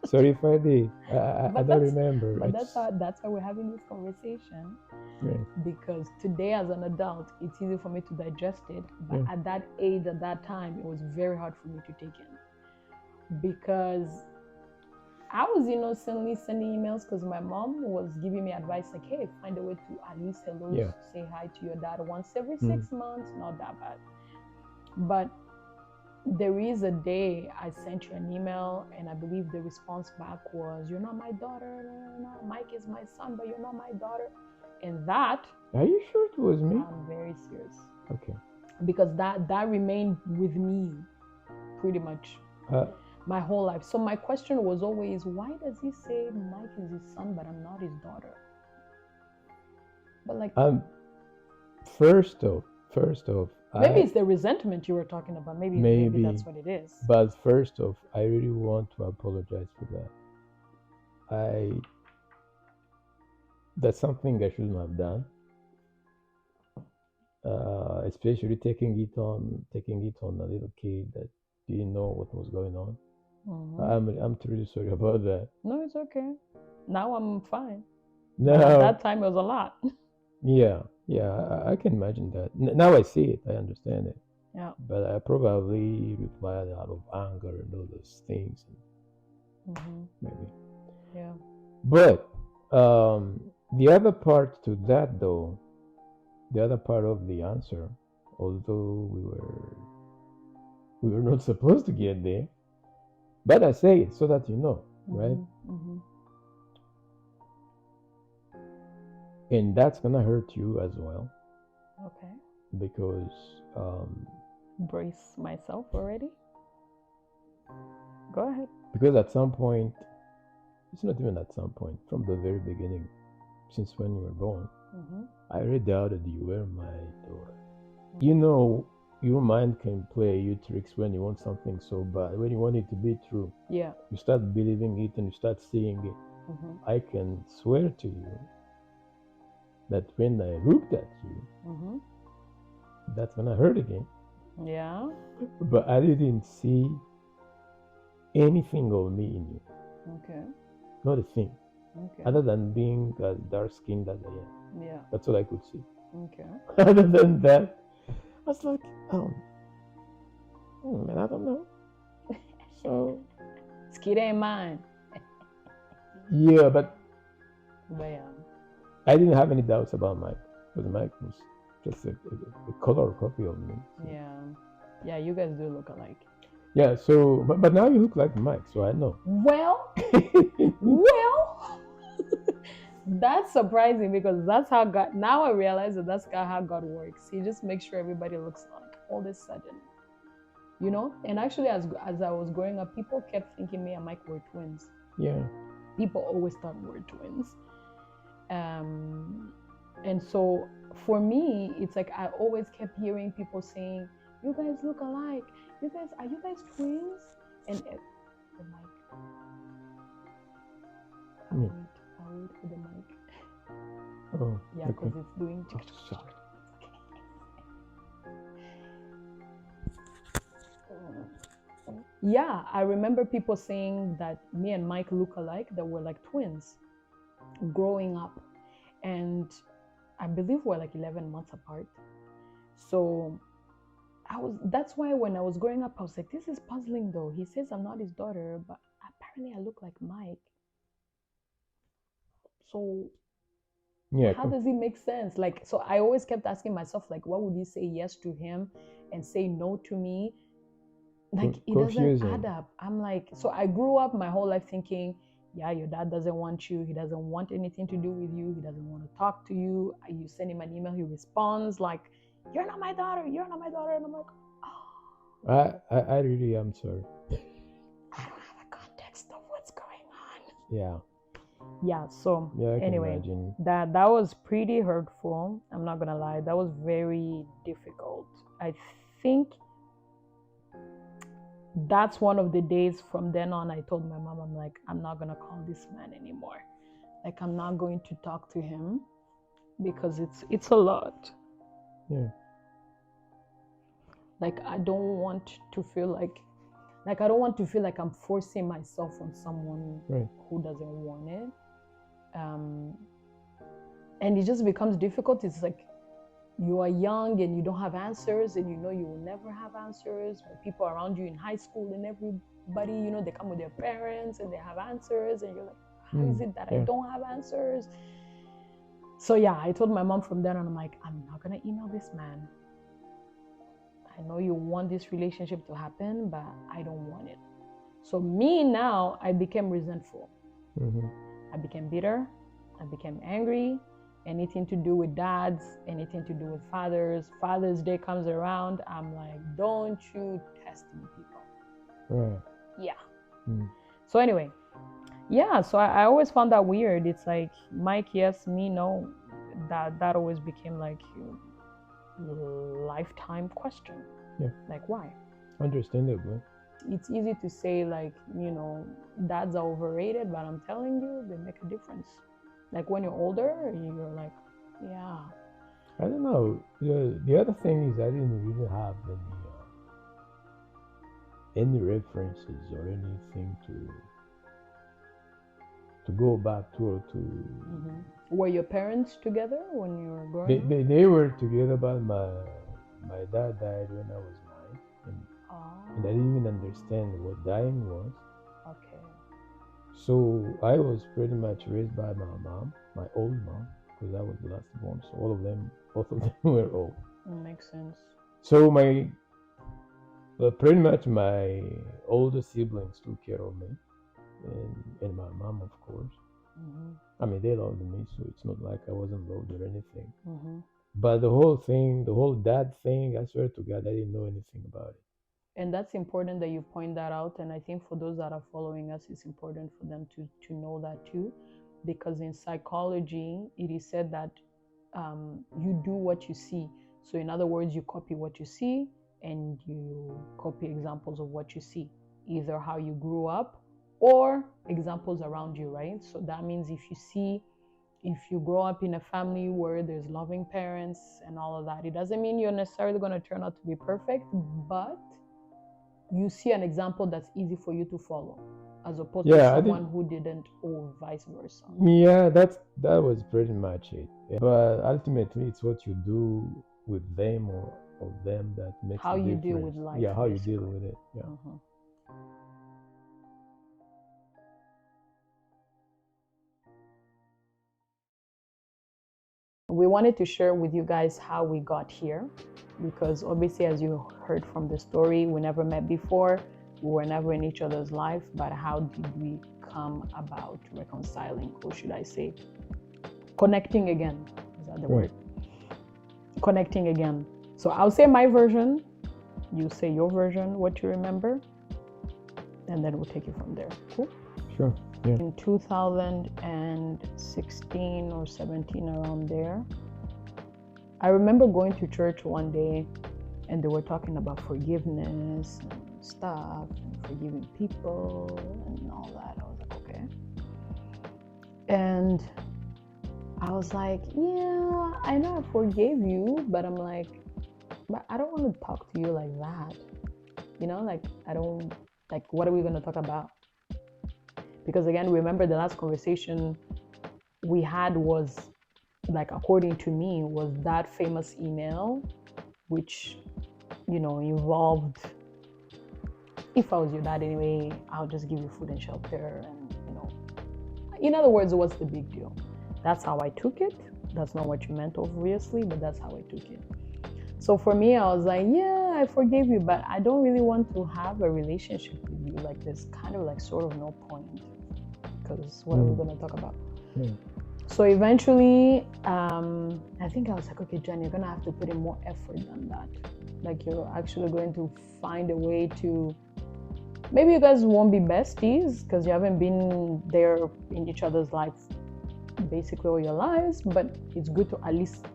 Sorry if I did. I don't remember. But that's why we're having this conversation. Yeah. Because today as an adult, it's easy for me to digest it. But Yeah. at that age, at that time, it was very hard for me to take in. Because I was innocently sending emails because my mom was giving me advice like, hey, find a way to at least hello, Yeah. say hi to your dad once every 6 months, not that bad. But there is a day I sent you an email, and I believe the response back was, you're not my daughter, no, Mike is my son, but you're not my daughter. And that, Are you sure it was me? I'm very serious. Okay. Because that remained with me pretty much my whole life. So my question was always, why does he say Mike is his son, but I'm not his daughter? But like, first off, maybe it's the resentment you were talking about. Maybe that's what it is. But first off, I really want to apologize for that. That's something I shouldn't have done. Especially taking it on a little kid that didn't know what was going on. Mm-hmm. I'm truly sorry about that. No, it's okay. Now I'm fine. No. But at that time it was a lot. Yeah, I can imagine that. Now I see it, I understand it. Yeah. But I probably replied out of anger and all those things. Maybe. Yeah. But the other part to that, though, the other part of the answer, although we were not supposed to get there, but I say it so that you know, right? And that's gonna hurt you as well. Okay. Because brace myself already. Go ahead. Because at some point, it's not even at some point, from the very beginning, since when you were born, I already doubted you were my daughter. You know, your mind can play you tricks when you want something so bad, when you want it to be true. Yeah. You start believing it and you start seeing it. I can swear to you that when I looked at you, that's gonna hurt again. Yeah. But I didn't see anything of me in you. Okay. Not a thing. Okay. Other than being as dark skinned as I am. Yeah. That's all I could see. Okay. Other than that, I was like, man, I don't know. So this kid ain't mine. Yeah, but yeah. I didn't have any doubts about Mike, because Mike was just a color copy of me. So. Yeah, you guys do look alike. Yeah, so but now you look like Mike, so I know. Well, that's surprising, because that's how God. Now I realize that that's how God works. He just makes sure everybody looks like all of a sudden, you know. And actually, as I was growing up, people kept thinking me and Mike were twins. Yeah. People always thought we were twins. And so for me, it's like I always kept hearing people saying, "You guys look alike. Are you guys twins?" And the mic. I'll wait for the mic. Oh, yeah, because it's doing. Sorry. Yeah, I remember people saying that me and Mike look alike, that we're like twins growing up. And I believe we're like 11 months apart. So that's why when I was growing up, I was like, this is puzzling though. He says I'm not his daughter, but apparently I look like Mike. So Yeah, how does it make sense? Like, so I always kept asking myself, like, what would you say yes to him and say no to me? Like, it doesn't confusing. add up. I'm like, so I grew up my whole life thinking, yeah, your dad doesn't want you. He doesn't want anything to do with you. He doesn't want to talk to you. You send him an email, he responds like, you're not my daughter. You're not my daughter. And I'm like, oh, I really am sorry. I don't have a context of what's going on. Yeah. Yeah, so Yeah, I can anyway, imagine. that was pretty hurtful. I'm not gonna lie, that was very difficult. I think that's one of the days from then on I told my mom, I'm like, I'm not gonna call this man anymore. Like, I'm not going to talk to him because it's a lot. Yeah. Like, I don't want to feel like I don't want to feel like I'm forcing myself on someone Right. who doesn't want it. And it just becomes difficult. It's like you are young and you don't have answers, and you know you will never have answers. But people around you in high school and everybody, you know, they come with their parents and they have answers, and you're like, how is it that I don't have answers? So yeah, I told my mom from then on, I'm like, I'm not gonna email this man. I know you want this relationship to happen, but I don't want it. So me now, I became resentful. I became bitter. I became angry. Anything to do with dads, anything to do with fathers. Father's Day comes around, I'm like, don't you test me, people. Right. Yeah. So anyway, yeah, so I always found that weird. It's like, Mike, yes, me, no. That always became like a lifetime question. Yeah. Like, why? Understandably. It's easy to say, like, you know, dads are overrated, but I'm telling you, they make a difference. Like, when you're older, you're like, yeah. I don't know. The other thing is I didn't really have any references or anything to go back to or to. Were your parents together when you were growing up? They were together, but my dad died when I was 9, and I didn't even understand what dying was. Okay. So I was pretty much raised by my mom, my old mom, because I was the last born. So both of them were old. Makes sense. So pretty much my older siblings took care of me, and my mom, of course. I mean, they loved me, so it's not like I wasn't loved or anything. But the whole dad thing, I swear to God, I didn't know anything about it. And that's important that you point that out. And I think for those that are following us, it's important for them to know that too. Because in psychology, it is said that you do what you see. So in other words, you copy what you see, and you copy examples of what you see, either how you grew up or examples around you, right? So that means if you grow up in a family where there's loving parents and all of that, it doesn't mean you're necessarily going to turn out to be perfect, but you see an example that's easy for you to follow, as opposed to someone who didn't, or vice versa. Yeah, that was pretty much it. But ultimately, it's what you do with them or of them that makes how the you difference. deal with life. Yeah, how basically. you deal with it. Yeah. We wanted to share with you guys how we got here, because obviously, as you heard from the story, we never met before. We were never in each other's life, but how did we come about reconciling, or should I say, connecting again? Is that the word? Connecting again. So I'll say my version, you say your version, what you remember, and then we'll take it from there. Cool? Sure. Yeah. In 2016 or 17, around there, I remember going to church one day, and they were talking about forgiveness and stuff, and forgiving people and all that. I was like, okay. And I was like, yeah, I know I forgave you, but I'm like, but I don't want to talk to you like that. You know, like, I don't Like, what are we going to talk about? Because again, remember the last conversation we had was, like, according to me, was that famous email, which, you know, involved, if I was your dad anyway, I'll just give you food and shelter. And, you know, in other words, what's the big deal? That's how I took it. That's not what you meant, obviously, but that's how I took it. So for me, I was like, yeah, I forgave you, but I don't really want to have a relationship with you. Like, there's kind of like sort of no point, because what are we going to talk about? So eventually, I think I was like, okay, Jen, you're going to have to put in more effort than that. Like, you're actually going to find a way to, maybe you guys won't be besties because you haven't been there in each other's lives basically all your lives, but it's good to at least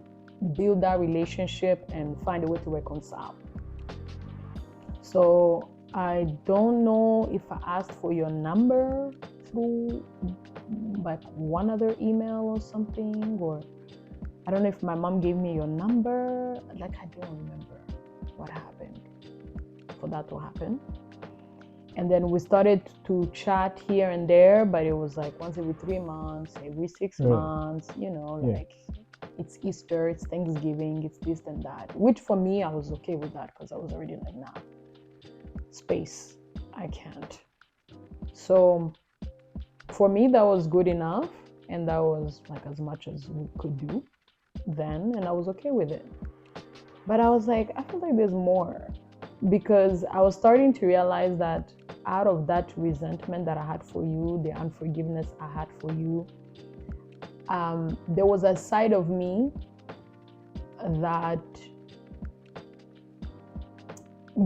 build that relationship and find a way to reconcile. So I don't know if I asked for your number through like one other email or something, or I don't know if my mom gave me your number. Like, I don't remember what happened for that to happen. And then we started to chat here and there, but it was like once every 3 months, every 6 months, you know, like it's Easter, it's Thanksgiving, it's this and that, which for me, I was okay with that because I was already like, nah, space, I can't. So for me, that was good enough. And that was like as much as we could do then. And I was okay with it. But I was like, I feel like there's more, because I was starting to realize that out of that resentment that I had for you, the unforgiveness I had for you, there was a side of me that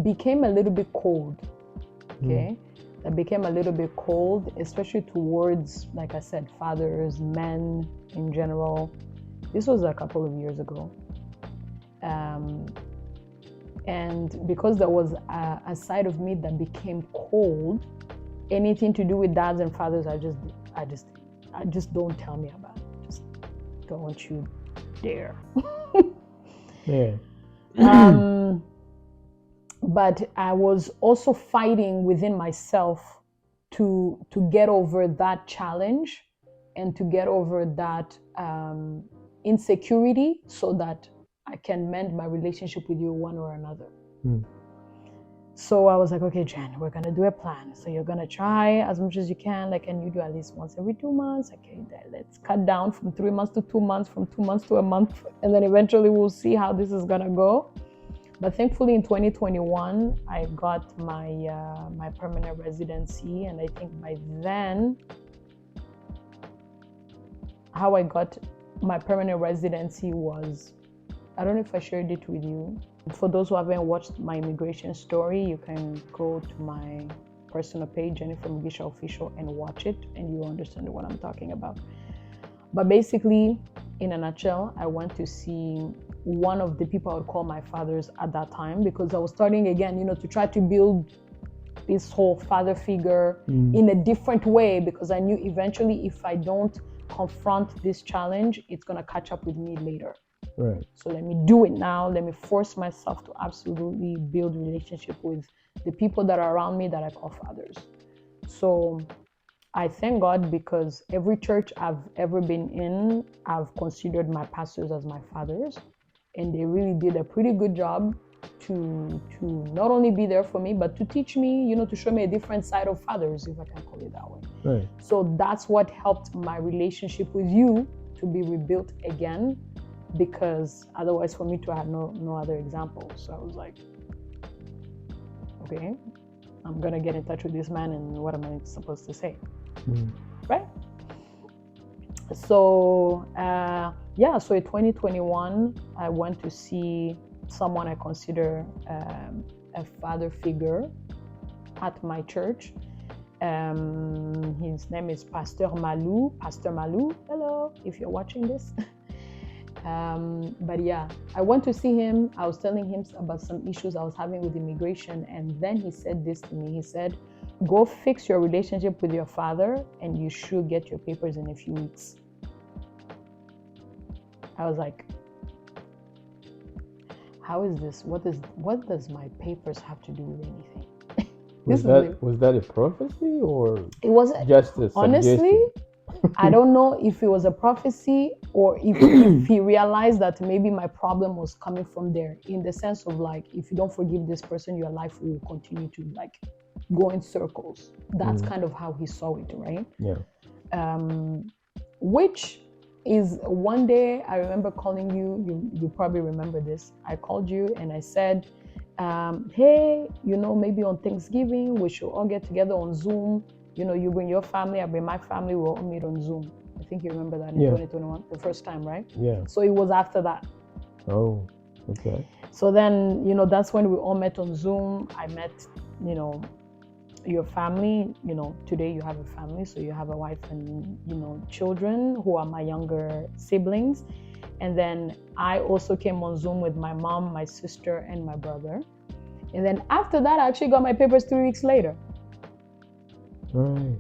became a little bit cold, okay? That became a little bit cold, especially towards, like I said, fathers, men in general. This was a couple of years ago. And because there was a side of me that became cold, anything to do with dads and fathers, I just don't tell me about it. Just don't you dare. But I was also fighting within myself to get over that challenge and to get over that insecurity so that I can mend my relationship with you one or another. So I was like, okay, Jen, we're going to do a plan. So you're going to try as much as you can. Like, can you do at least once every 2 months? Okay, let's cut down from 3 months to 2 months, from 2 months to a month. And then eventually we'll see how this is going to go. But thankfully in 2021, I got my permanent residency. And I think by then, how I got my permanent residency was, I don't know if I shared it with you. For those who haven't watched my immigration story, you can go to my personal page, Jennifer Mugisha Official, and watch it, and you'll understand what I'm talking about. But basically, in a nutshell, I went to see one of the people I would call my fathers at that time, because I was starting again, you know, to try to build this whole father figure in a different way, because I knew eventually if I don't confront this challenge, it's going to catch up with me later. Right. So let me do it now. Let me force myself to absolutely build relationship with the people that are around me that I call fathers. So I thank God, because every church I've ever been in, I've considered my pastors as my fathers, and they really did a pretty good job to not only be there for me, but to teach me, you know, to show me a different side of fathers, if I can call it that way. Right. So that's what helped my relationship with you to be rebuilt again, because otherwise for me to have no other examples. So I was like, okay, I'm gonna get in touch with this man, and what am I supposed to say? Right? So so in 2021, I went to see someone I consider a father figure at my church. His name is Pastor Malou. Pastor Malou, hello, if you're watching this. But yeah, I went to see him. I was telling him about some issues I was having with immigration, and then he said this to me. He said, go fix your relationship with your father, and you should get your papers in a few weeks. I was like, how is this? What does my papers have to do with anything? Was that a prophecy or it was just a honestly, suggestion? I don't know if it was a prophecy or if he realized that maybe my problem was coming from there, in the sense of like, if you don't forgive this person, your life will continue to like go in circles. That's kind of how he saw it, right? Yeah. Which is, one day I remember calling you, you probably remember this. I called you and I said, hey, maybe on Thanksgiving we should all get together on Zoom. You bring your family, I bring my family, we'll all meet on Zoom. I think you remember that in 2021, the first time, right? Yeah. So it was after that. Oh, okay. So then, that's when we all met on Zoom. I met, your family. Today you have a family, so you have a wife and, children who are my younger siblings. And then I also came on Zoom with my mom, my sister, and my brother. And then after that, I actually got my papers 3 weeks later. Right.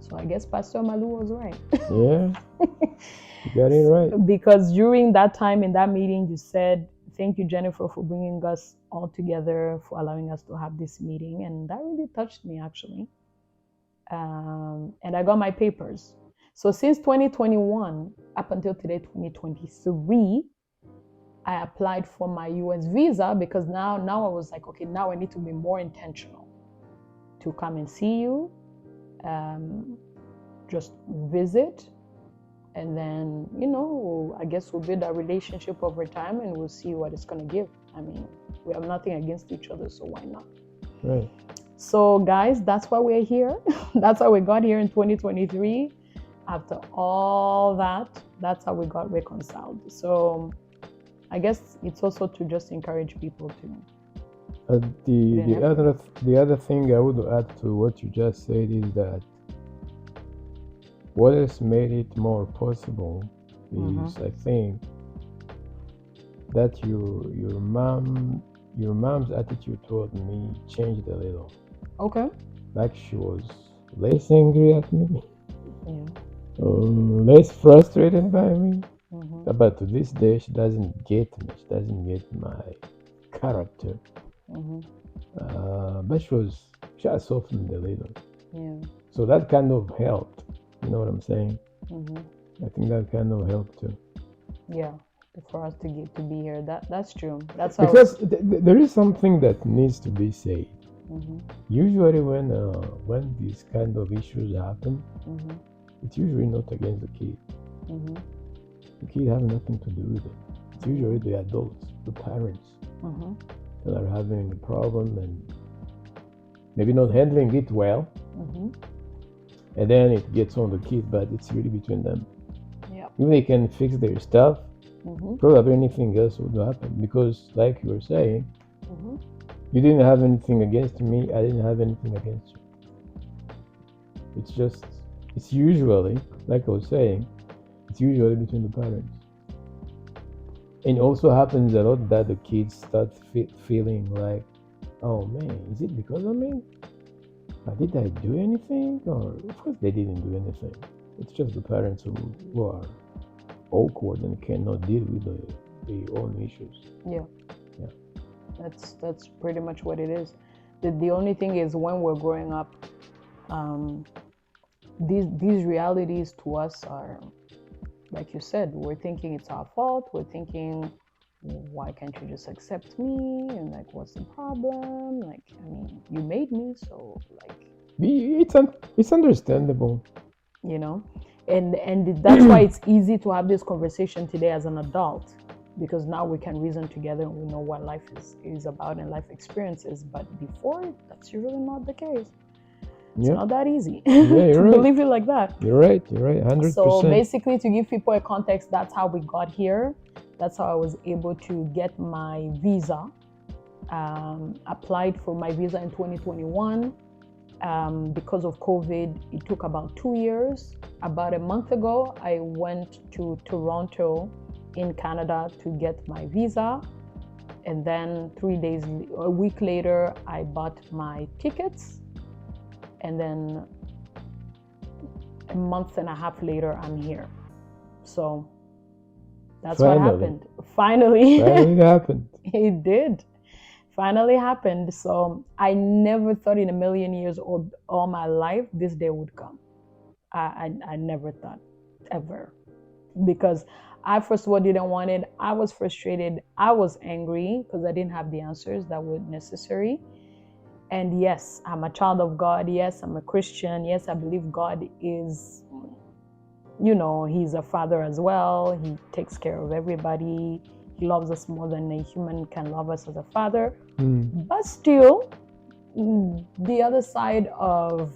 So I guess Pastor Malu was right. Yeah, you got it right. Because during that time in that meeting, you said, thank you, Jennifer, for bringing us all together, for allowing us to have this meeting. And that really touched me, actually. And I got my papers. So since 2021, up until today, 2023, I applied for my US visa, because now I was like, okay, now I need to be more intentional to come and see you, just visit, and then, I guess we'll build a relationship over time and we'll see what it's going to give. I mean, we have nothing against each other, so why not? Right. So guys, that's why we're here. That's how we got here in 2023. After all that, that's how we got reconciled. So I guess it's also to just encourage people to. The other thing I would add to what you just said is that what has made it more possible is, I think, that your mom's attitude toward me changed a little. Okay. Like she was less angry at me, Yeah. less frustrated by me. But to this day, she doesn't get me. She doesn't get my character. But she has softened a little. Yeah. So that kind of helped. You know what I'm saying? I think that kind of helped too. Yeah, for us to be here. That's true. That's because there is something that needs to be said. Usually, when these kind of issues happen, it's usually not against the kid. The kid have nothing to do with it. It's usually the adults, the parents, that are having a problem and maybe not handling it well. And then it gets on the kid, but it's really between them. Yeah. If they can fix their stuff, probably anything else would happen. Because, like you were saying, you didn't have anything against me, I didn't have anything against you. It's usually, like I was saying, it's usually between the parents. And it also happens a lot that the kids start feeling like, oh man, is it because of me? Did I do anything? Or of course they didn't do anything. It's just the parents who are awkward and cannot deal with their own issues. Yeah. That's pretty much what it is. The only thing is, when we're growing up, these realities to us are, like you said, we're thinking it's our fault. We're thinking, why can't you just accept me? And like, what's the problem? Like, I mean, you made me, so like, it's understandable. And that's why it's easy to have this conversation today as an adult, because now we can reason together and we know what life is about and life experiences. But before, that's usually not the case. It's not that easy to believe it like that. You're right, 100%. So basically, to give people a context, that's how we got here. That's how I was able to get my visa. Applied for my visa in 2021. Because of COVID, it took about 2 years. About a month ago, I went to Toronto in Canada to get my visa. And then a week later, I bought my tickets. And then a month and a half later, I'm here. So that's what happened. Finally. Finally happened. It did. finally happened. So I never thought in a million years or all my life this day would come. I never thought ever, because I first of all didn't want it. I was frustrated. I was angry because I didn't have the answers that were necessary. And yes, I'm a child of God. Yes, I'm a Christian. Yes, I believe God is, He's a father as well. He takes care of everybody. He loves us more than a human can love us as a father. But still, the other side of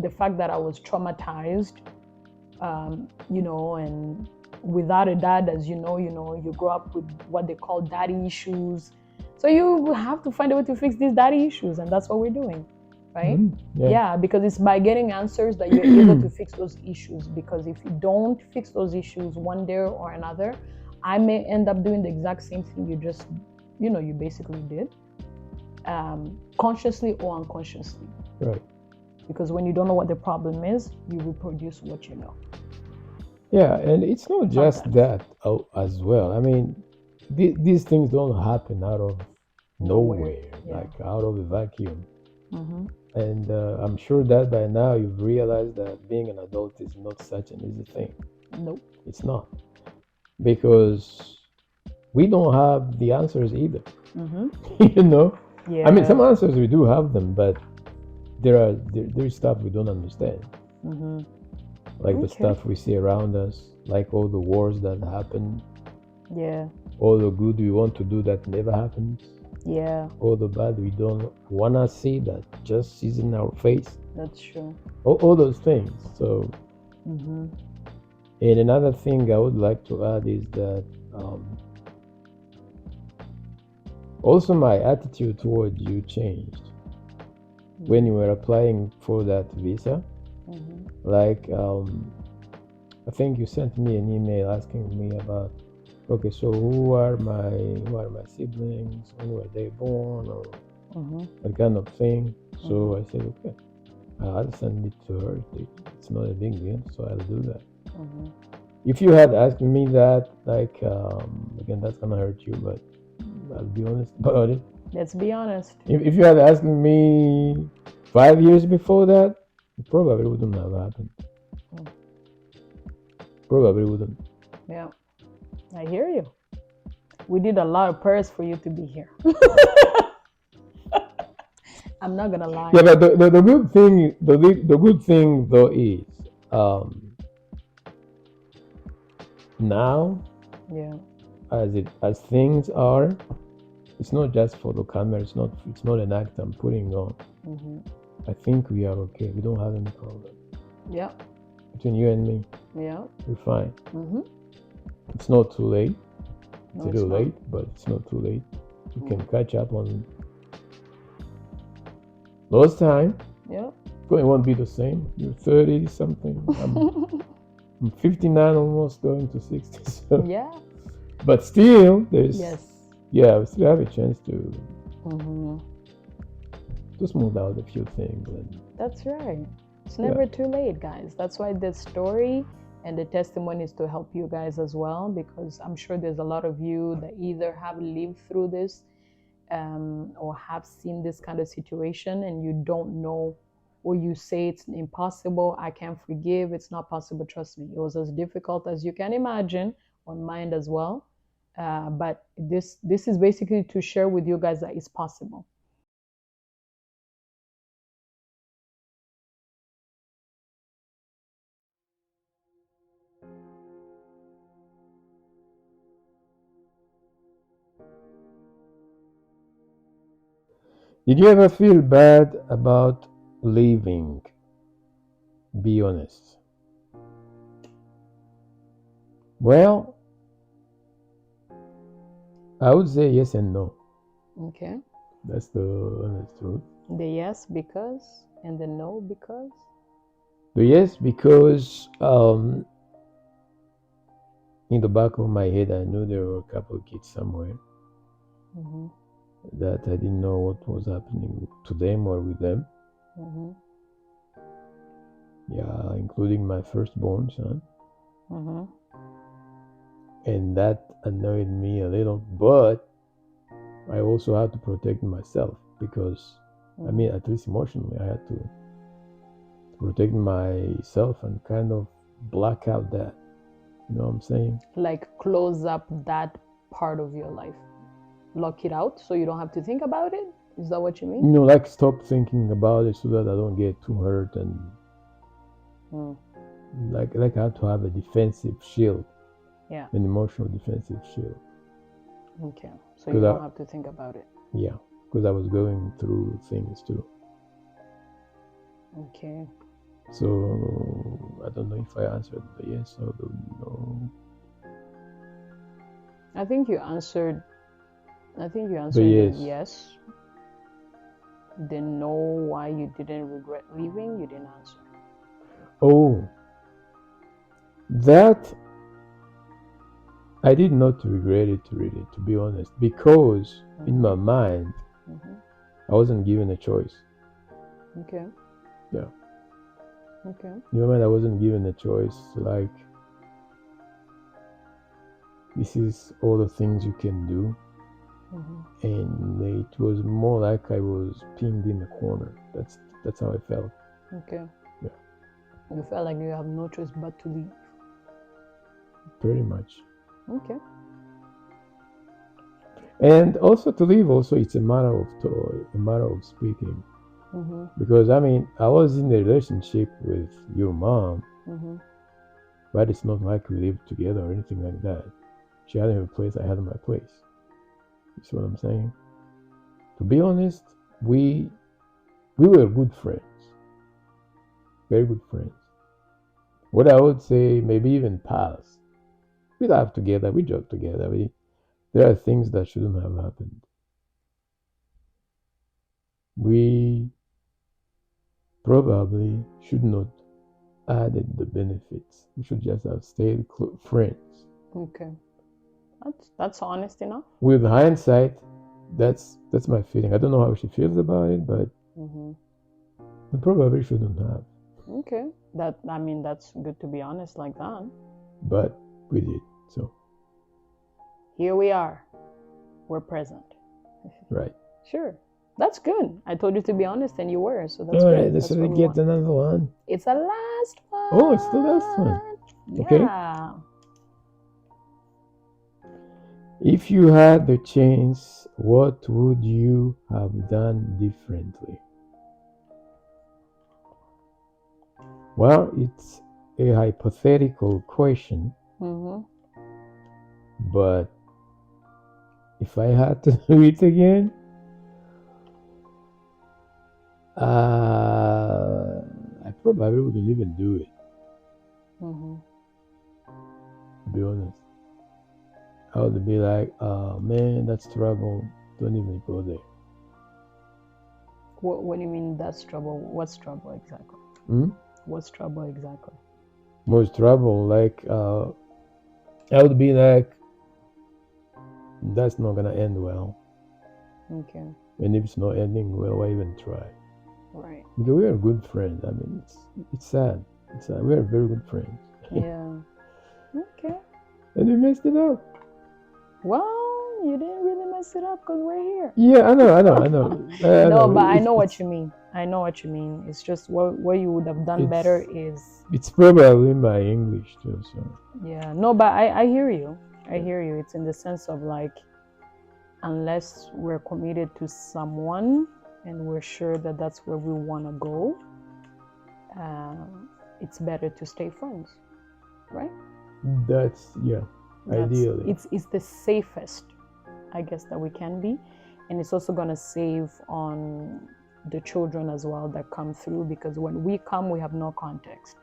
the fact that I was traumatized, and without a dad, as you grow up with what they call daddy issues. So you have to find a way to fix these daddy issues, and that's what we're doing, right? Yeah, because it's by getting answers that you're able to fix those issues. Because if you don't fix those issues one day or another, I may end up doing the exact same thing you just, you basically did, consciously or unconsciously. Right. Because when you don't know what the problem is, you reproduce what you know. Yeah, and it's not just that as well. I mean, these things don't happen out of nowhere, like out of a vacuum. And I'm sure that by now you've realized that being an adult is not such an easy thing. Nope. It's not. Because we don't have the answers either. Yeah. I mean, some answers we do have them, but there's stuff we don't understand. Like the stuff we see around us, like all the wars that happen. Yeah. All the good we want to do that never happens. Yeah. All the bad we don't want to see that just is in our face. That's true. All those things. So, and another thing I would like to add is that also my attitude towards you changed when you were applying for that visa. Like, I think you sent me an email asking me about, okay, so who are my siblings? When were they born? Or that kind of thing. So I said, okay, I'll send it to her. It's not a big deal, so I'll do that. If you had asked me that, like, again, that's gonna hurt you, but I'll be honest about it. Let's be honest. If you had asked me 5 years before that, it probably wouldn't have happened. Probably wouldn't. Yeah, I hear you. We did a lot of prayers for you to be here. I'm not gonna lie. Yeah, but the good thing, the good thing though is, now, as things are, it's not just for the camera. It's not an act I'm putting on. I think we are okay. We don't have any problem. Yeah. Between you and me. Yeah. We're fine. It's not too late. It's a little late, but it's not too late. You can catch up on lost time. Yeah. It won't be the same. You're 30 something. I'm 59, almost going to 60. So. Yeah. But still, there's. Yes. Yeah, we still have a chance to smooth out a few things. That's right. It's never too late, guys. That's why this story and the testimony is to help you guys as well, because I'm sure there's a lot of you that either have lived through this or have seen this kind of situation, and you don't know, or you say it's impossible, I can't forgive, it's not possible. Trust me, it was as difficult as you can imagine on mine as well. But this is basically to share with you guys that it's possible. Did you ever feel bad about leaving? Be honest. Well, I would say yes and no. Okay. That's the honest truth. The yes because, and the no because? The yes because in the back of my head I knew there were a couple of kids somewhere that I didn't know what was happening to them or with them. Yeah, including my firstborn son. And that annoyed me a little, but I also had to protect myself because, I mean, at least emotionally, I had to protect myself and kind of block out that. You know what I'm saying? Like close up that part of your life, lock it out so you don't have to think about it. Is that what you mean? You know, like stop thinking about it so that I don't get too hurt, and like I had to have a defensive shield. Yeah. An emotional defensive shield. Okay. So you don't have to think about it. Yeah, because I was going through things too. Okay. So I don't know if I answered the yes or the no. I think you answered yes. the yes. The no, why you didn't regret leaving, you didn't answer. Oh, that I did not regret it really, to be honest, because in my mind, I wasn't given a choice. Okay. Yeah. Okay. In my mind, I wasn't given a choice. Like, this is all the things you can do. And it was more like I was pinned in a corner. That's how I felt. Okay. Yeah. You felt like you have no choice but to leave. Pretty much. Okay. And also to leave, also it's a matter of speaking. Because I mean, I was in a relationship with your mom, but it's not like we lived together or anything like that. She had her place, I had my place. You see what I'm saying? To be honest, we were good friends. Very good friends. What I would say, maybe even pals. We laugh together, we joke together. There are things that shouldn't have happened. We probably should not added the benefits. We should just have stayed friends. Okay. That's honest enough. With hindsight, that's my feeling. I don't know how she feels about it, but we probably shouldn't have. Okay. That's good to be honest like that. But we did. So here we are. We're present. Right. Sure. That's good. I told you to be honest and you were, so that's all good. Right, let's get another one. It's the last one. Oh, it's the last one. Okay. Yeah. If you had the chance, what would you have done differently? Well, it's a hypothetical question. But if I had to do it again, I probably wouldn't even do it. To be honest, I would be like, oh man, that's trouble. Don't even go there. What do you mean that's trouble? What's trouble exactly? What's trouble exactly? Most trouble, like I would be like, that's not gonna end well. Okay. And if it's not ending well, why even try? Right. Because we are good friends. I mean, it's sad. It's sad. We are very good friends. Yeah. Okay. And we messed it up. Well, you didn't really mess it up because we're here. Yeah, I know. No, but I know what you mean. I know what you mean. It's just what you would have done better is... It's probably my English too, so... Yeah, no, but I hear you. I hear you. It's in the sense of like, unless we're committed to someone and we're sure that that's where we want to go, it's better to stay friends, right? That's, ideally. It's the safest, I guess, that we can be. And it's also going to save on the children as well that come through, because when we come, we have no context.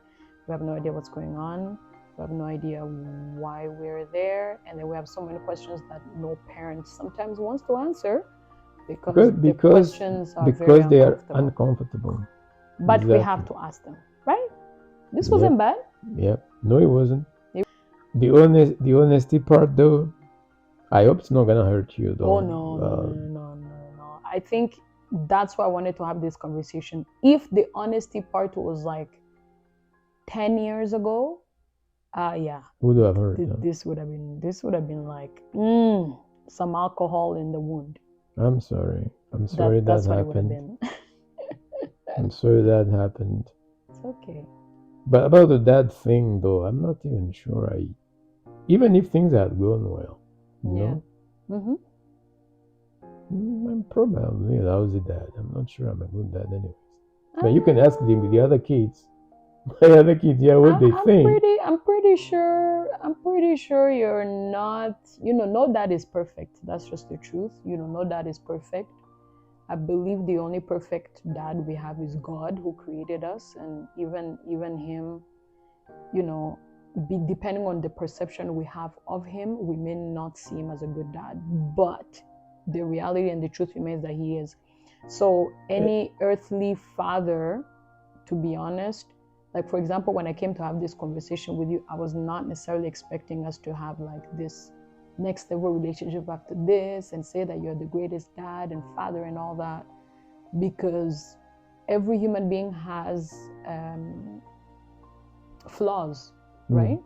We have no idea what's going on. We have no idea why we're there. And then we have so many questions that no parent sometimes wants to answer because the questions are very they are uncomfortable. But we have to ask them, right? This wasn't bad. Yep. No, it wasn't. The honesty part, though, I hope it's not gonna hurt you, though. Oh no. I think that's why I wanted to have this conversation. If the honesty part was like 10 years ago, would have hurt. This would have been like some alcohol in the wound. I'm sorry. I'm sorry that That's what it would have happened. been. I'm sorry that happened. It's okay. But about the dad thing, though, I'm not even sure. Even if things had gone well, you know, Mm-hmm. I'm probably a lousy dad. I'm not sure I'm a good dad, anyways. But you can ask the other kids. My other kids, yeah, what they think. I'm pretty sure you're not, no dad is perfect. That's just the truth. No dad is perfect. I believe the only perfect dad we have is God, who created us, and even him, depending on the perception we have of him, we may not see him as a good dad, but the reality and the truth remains that he is. So any earthly father, to be honest, like for example, when I came to have this conversation with you, I was not necessarily expecting us to have like this next level relationship after this and say that you're the greatest dad and father and all that, because every human being has flaws, right?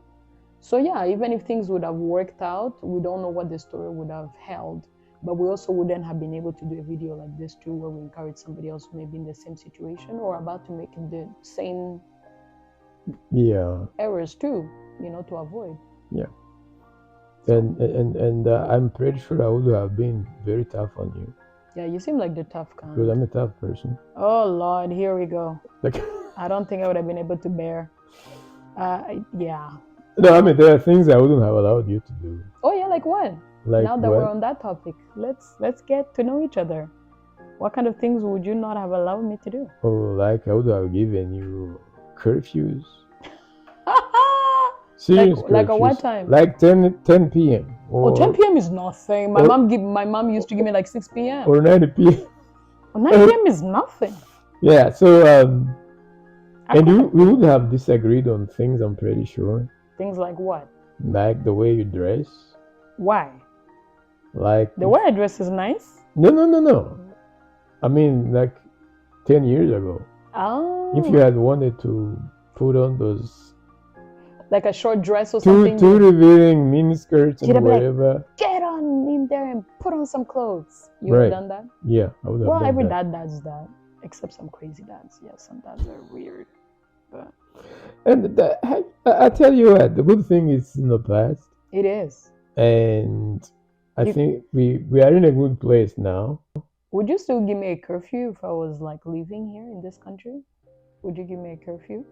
So yeah, even if things would have worked out, we don't know what the story would have held, but we also wouldn't have been able to do a video like this too, where we encourage somebody else who may be in the same situation or about to make the same errors too, to avoid. Yeah. And I'm pretty sure I would have been very tough on you. Yeah, you seem like the tough kind. Because I'm a tough person. Oh Lord, here we go. Like, I don't think I would have been able to bear. Yeah. No, I mean, there are things I wouldn't have allowed you to do. Oh yeah, like what? Like now that what? we're on that topic, let's get to know each other. What kind of things would you not have allowed me to do? Oh, like I would have given you curfews. Serious curfews. Like at what time? Like 10 p.m. Or 10 p.m. is nothing. My mom used to give me like 6 p.m. Or 9 p.m. Well, 9 p.m. is nothing. Yeah, so and we would have disagreed on things, I'm pretty sure. Things like what? Like the way you dress. Why? Like the way I dress is nice? No. I mean, like 10 years ago. Oh. If you had wanted to put on those like a short dress or something. Too revealing mini skirts and whatever. Like, get on in there and put on some clothes. You would have done that? Yeah, I would have done that. Well, every dad does that, except some crazy dads. Yeah, some dads are weird. But... And I tell you what, the good thing is in the past. It is. And I think we are in a good place now. Would you still give me a curfew if I was like living here in this country? Would you give me a curfew?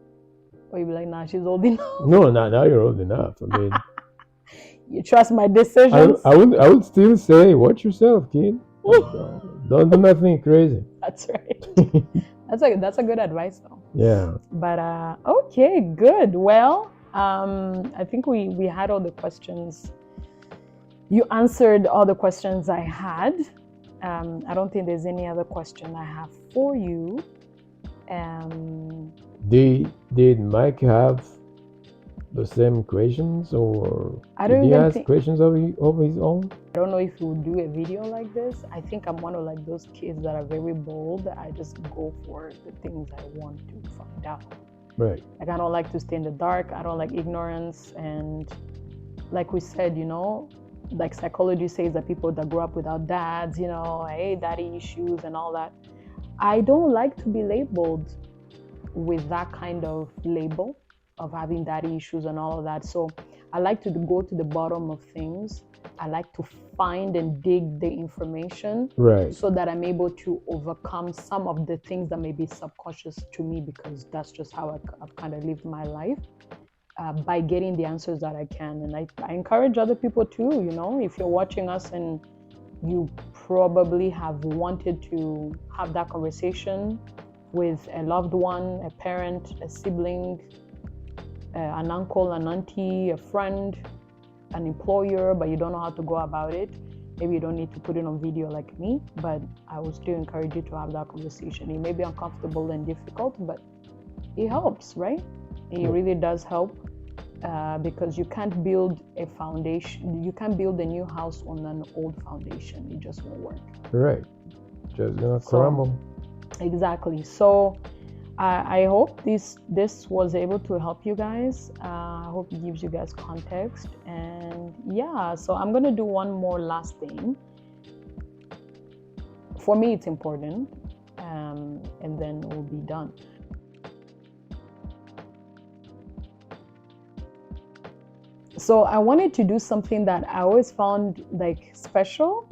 Or you'd be like, nah, she's old enough? No, now you're old enough. I mean, you trust my decisions? I would still say, watch yourself, kid. Don't do nothing crazy. That's right. That's a good advice, though. Yeah. But okay, good. Well, I think we had all the questions. You answered all the questions I had. I don't think there's any other question I have for you. Did Mike have the same questions, or did he ask questions of his own? I don't know if he would do a video like this. I think I'm one of like those kids that are very bold. I just go for the things I want to find out. Right. Like I don't like to stay in the dark. I don't like ignorance. And like we said, like psychology says that people that grow up without dads, hey, daddy issues and all that. I don't like to be labeled with that kind of label of having daddy issues and all of that. So I like to go to the bottom of things. I like to find and dig the information, right, so that I'm able to overcome some of the things that may be subconscious to me, because that's just how I've kind of lived my life, by getting the answers that I can. And I encourage other people too, if you're watching us and you probably have wanted to have that conversation with a loved one, a parent, a sibling, an uncle, an auntie, a friend, an employer, but you don't know how to go about it. Maybe you don't need to put it on video like me, but I would still encourage you to have that conversation. It may be uncomfortable and difficult, but it helps, right? It really does help, because you can't build a foundation. You can't build a new house on an old foundation. It just won't work. Right. Just gonna crumble. Exactly. So I hope this was able to help you guys. I hope it gives you guys context. And yeah, so I'm gonna do one more last thing. For me, it's important, and then it will be done. So I wanted to do something that I always found like special,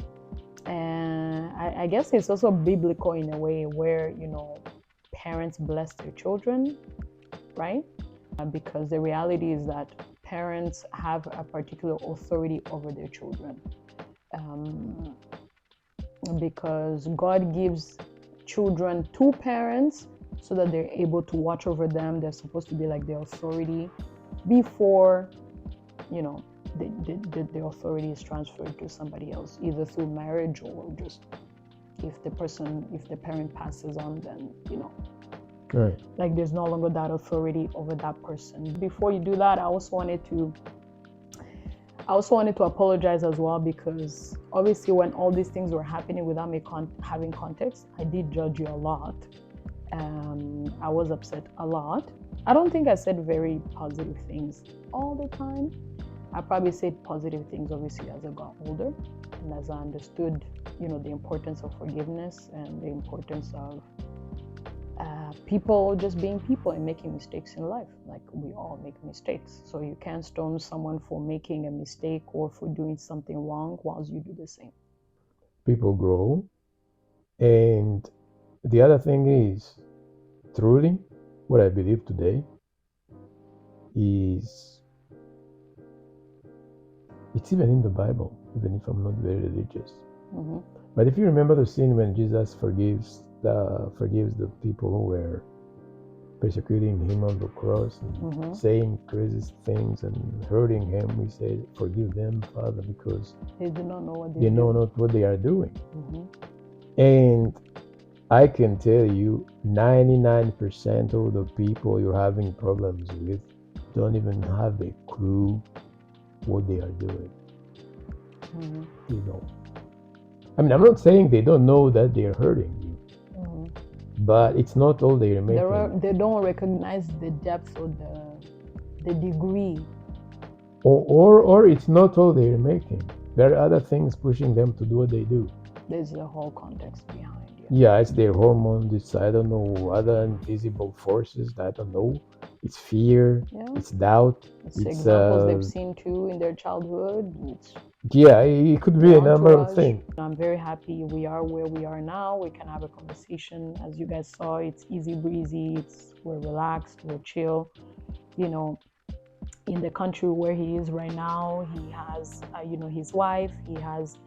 and I guess it's also biblical in a way where, you know, parents bless their children, right? Because the reality is that parents have a particular authority over their children. Because God gives children to parents so that they're able to watch over them. They're supposed to be like their authority before, you know, the authority is transferred to somebody else, either through marriage or just if the parent passes on, then, you know, Right. like there's no longer that authority over that person. Before you do that, I also wanted to apologize as well, because obviously when all these things were happening without me having context, I did judge you a lot. I was upset a lot. I don't think I said very positive things all the time. I probably said positive things, obviously, as I got older and as I understood, you know, the importance of forgiveness and the importance of people just being people and making mistakes in life. Like, we all make mistakes. So you can't stone someone for making a mistake or for doing something wrong whilst you do the same. People grow. And the other thing is, truly, what I believe today is, it's even in the Bible, even if I'm not very religious. Mm-hmm. But if you remember the scene when Jesus forgives the people who were persecuting him on the cross and Mm-hmm. saying crazy things and hurting him, he said, "Forgive them, Father, because They do not know what they know not what they are doing." Mm-hmm. And I can tell you, 99% of the people you're having problems with don't even have a clue what they are doing. Mm-hmm. You know, I mean, I'm not saying they don't know that they're hurting you, Mm-hmm. but it's not all they're making. They don't recognize the depth or the degree. Or it's not all they're making. There are other things pushing them to do what they do. There's a whole context behind it. Yeah, it's their hormones, it's, I don't know, other invisible forces, I don't know. It's fear, Yeah. it's doubt. It's examples they've seen too in their childhood. Yeah, it could be a number of things. I'm very happy we are where we are now. We can have a conversation. As you guys saw, it's easy breezy. We're relaxed, we're chill. You know, in the country where he is right now, he has, you know, his wife. He has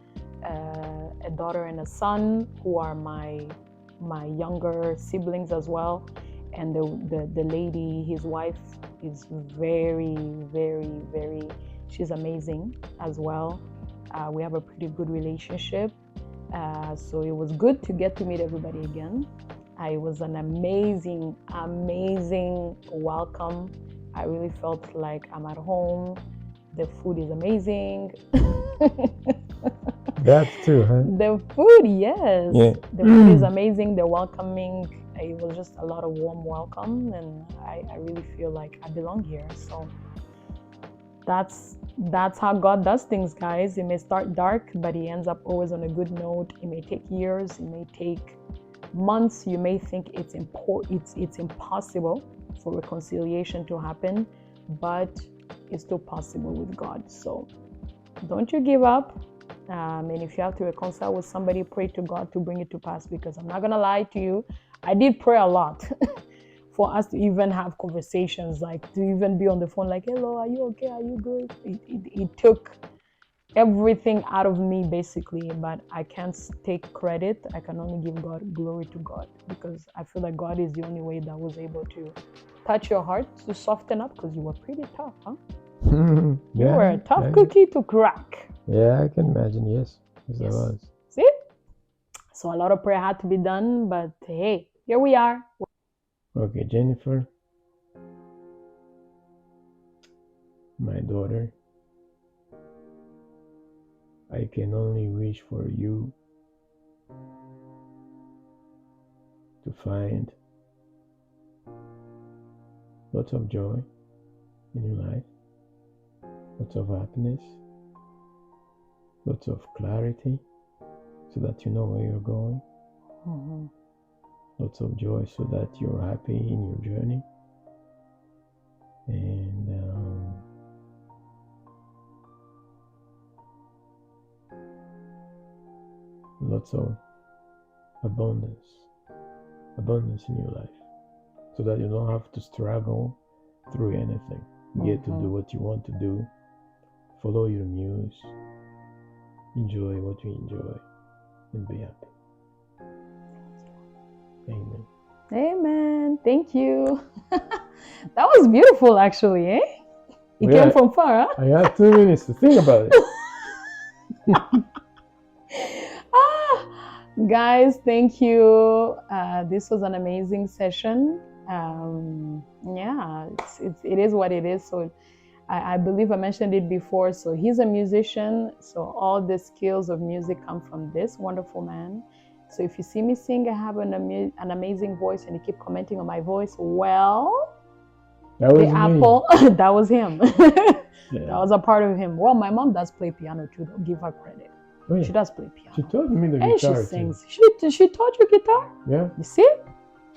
a daughter and a son who are my younger siblings as well. And the lady, his wife, is very, very, very, she's amazing as well. We have a pretty good relationship. So it was good to get to meet everybody again. It was an amazing, amazing welcome. I really felt like I'm at home. The food is amazing. That's true, huh? The food, yes. Yeah. The food is amazing. The welcoming, it was just a lot of warm welcome, and I really feel like I belong here. So that's how God does things, guys. It may start dark, but he ends up always on a good note. It may take years, it may take months. You may think it's impossible for reconciliation to happen, but it's still possible with God. So don't you give up. And if you have to reconcile with somebody, pray to God to bring it to pass, because I'm not gonna lie to you, I did pray a lot for us to even have conversations, like to even be on the phone, like, hello, are you okay, are you good? It took everything out of me, basically, but I can't take credit. I can only give God glory to God, because I feel like God is the only way that was able to touch your heart to soften up, because you were pretty tough, huh? Yeah, you were a tough cookie to crack. Yeah, I can imagine. Yes, I was. See? So a lot of prayer had to be done, but hey, here we are. Okay, Jennifer, my daughter, I can only wish for you to find lots of joy in your life, lots of happiness, lots of clarity, so that you know where you're going. Mhm. Lots of joy so that you're happy in your journey. And lots of abundance in your life, so that you don't have to struggle through anything. You get to do what you want to do, follow your muse, enjoy what you enjoy, and be happy. Amen. Amen. Thank you. That was beautiful, actually, eh? It came from far, huh? I had 2 minutes to think about it. Guys, thank you. This was an amazing session. Yeah, it is what it is. So I believe I mentioned it before. So he's a musician. So all the skills of music come from this wonderful man. So if you see me sing, I have an amazing voice, and you keep commenting on my voice, well, That was the me. apple, that was him. Yeah. That was a part of him. Well, my mom does play piano too. Don't give her credit. Oh, yeah. She does play piano. She taught me the And guitar she sings. She taught you guitar? too. Yeah. You see?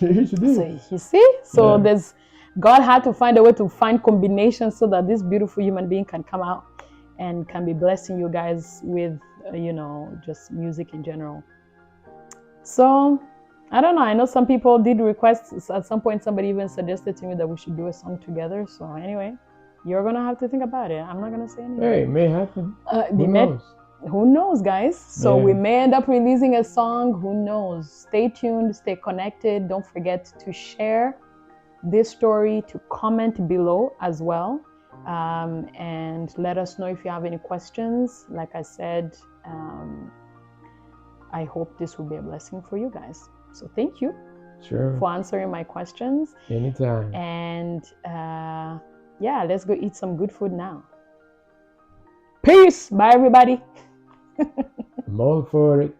She did. So you see? So Yeah. God had to find a way to find combinations so that this beautiful human being can come out and can be blessing you guys with, just music in general. So I don't know. I know some people did requests. At some point, somebody even suggested to me that we should do a song together. So anyway, you're going to have to think about it. I'm not going to say anything. Hey, it may happen. Who knows? Who knows, guys? So we may end up releasing a song. Who knows? Stay tuned. Stay connected. Don't forget to share this story, to comment below as well. And let us know if you have any questions. Like I said, I hope this will be a blessing for you guys. So thank you for answering my questions. Anytime. And let's go eat some good food now. Peace. Bye, everybody. I'm all for it.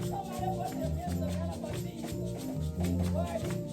Somebody put your hands together for Jesus.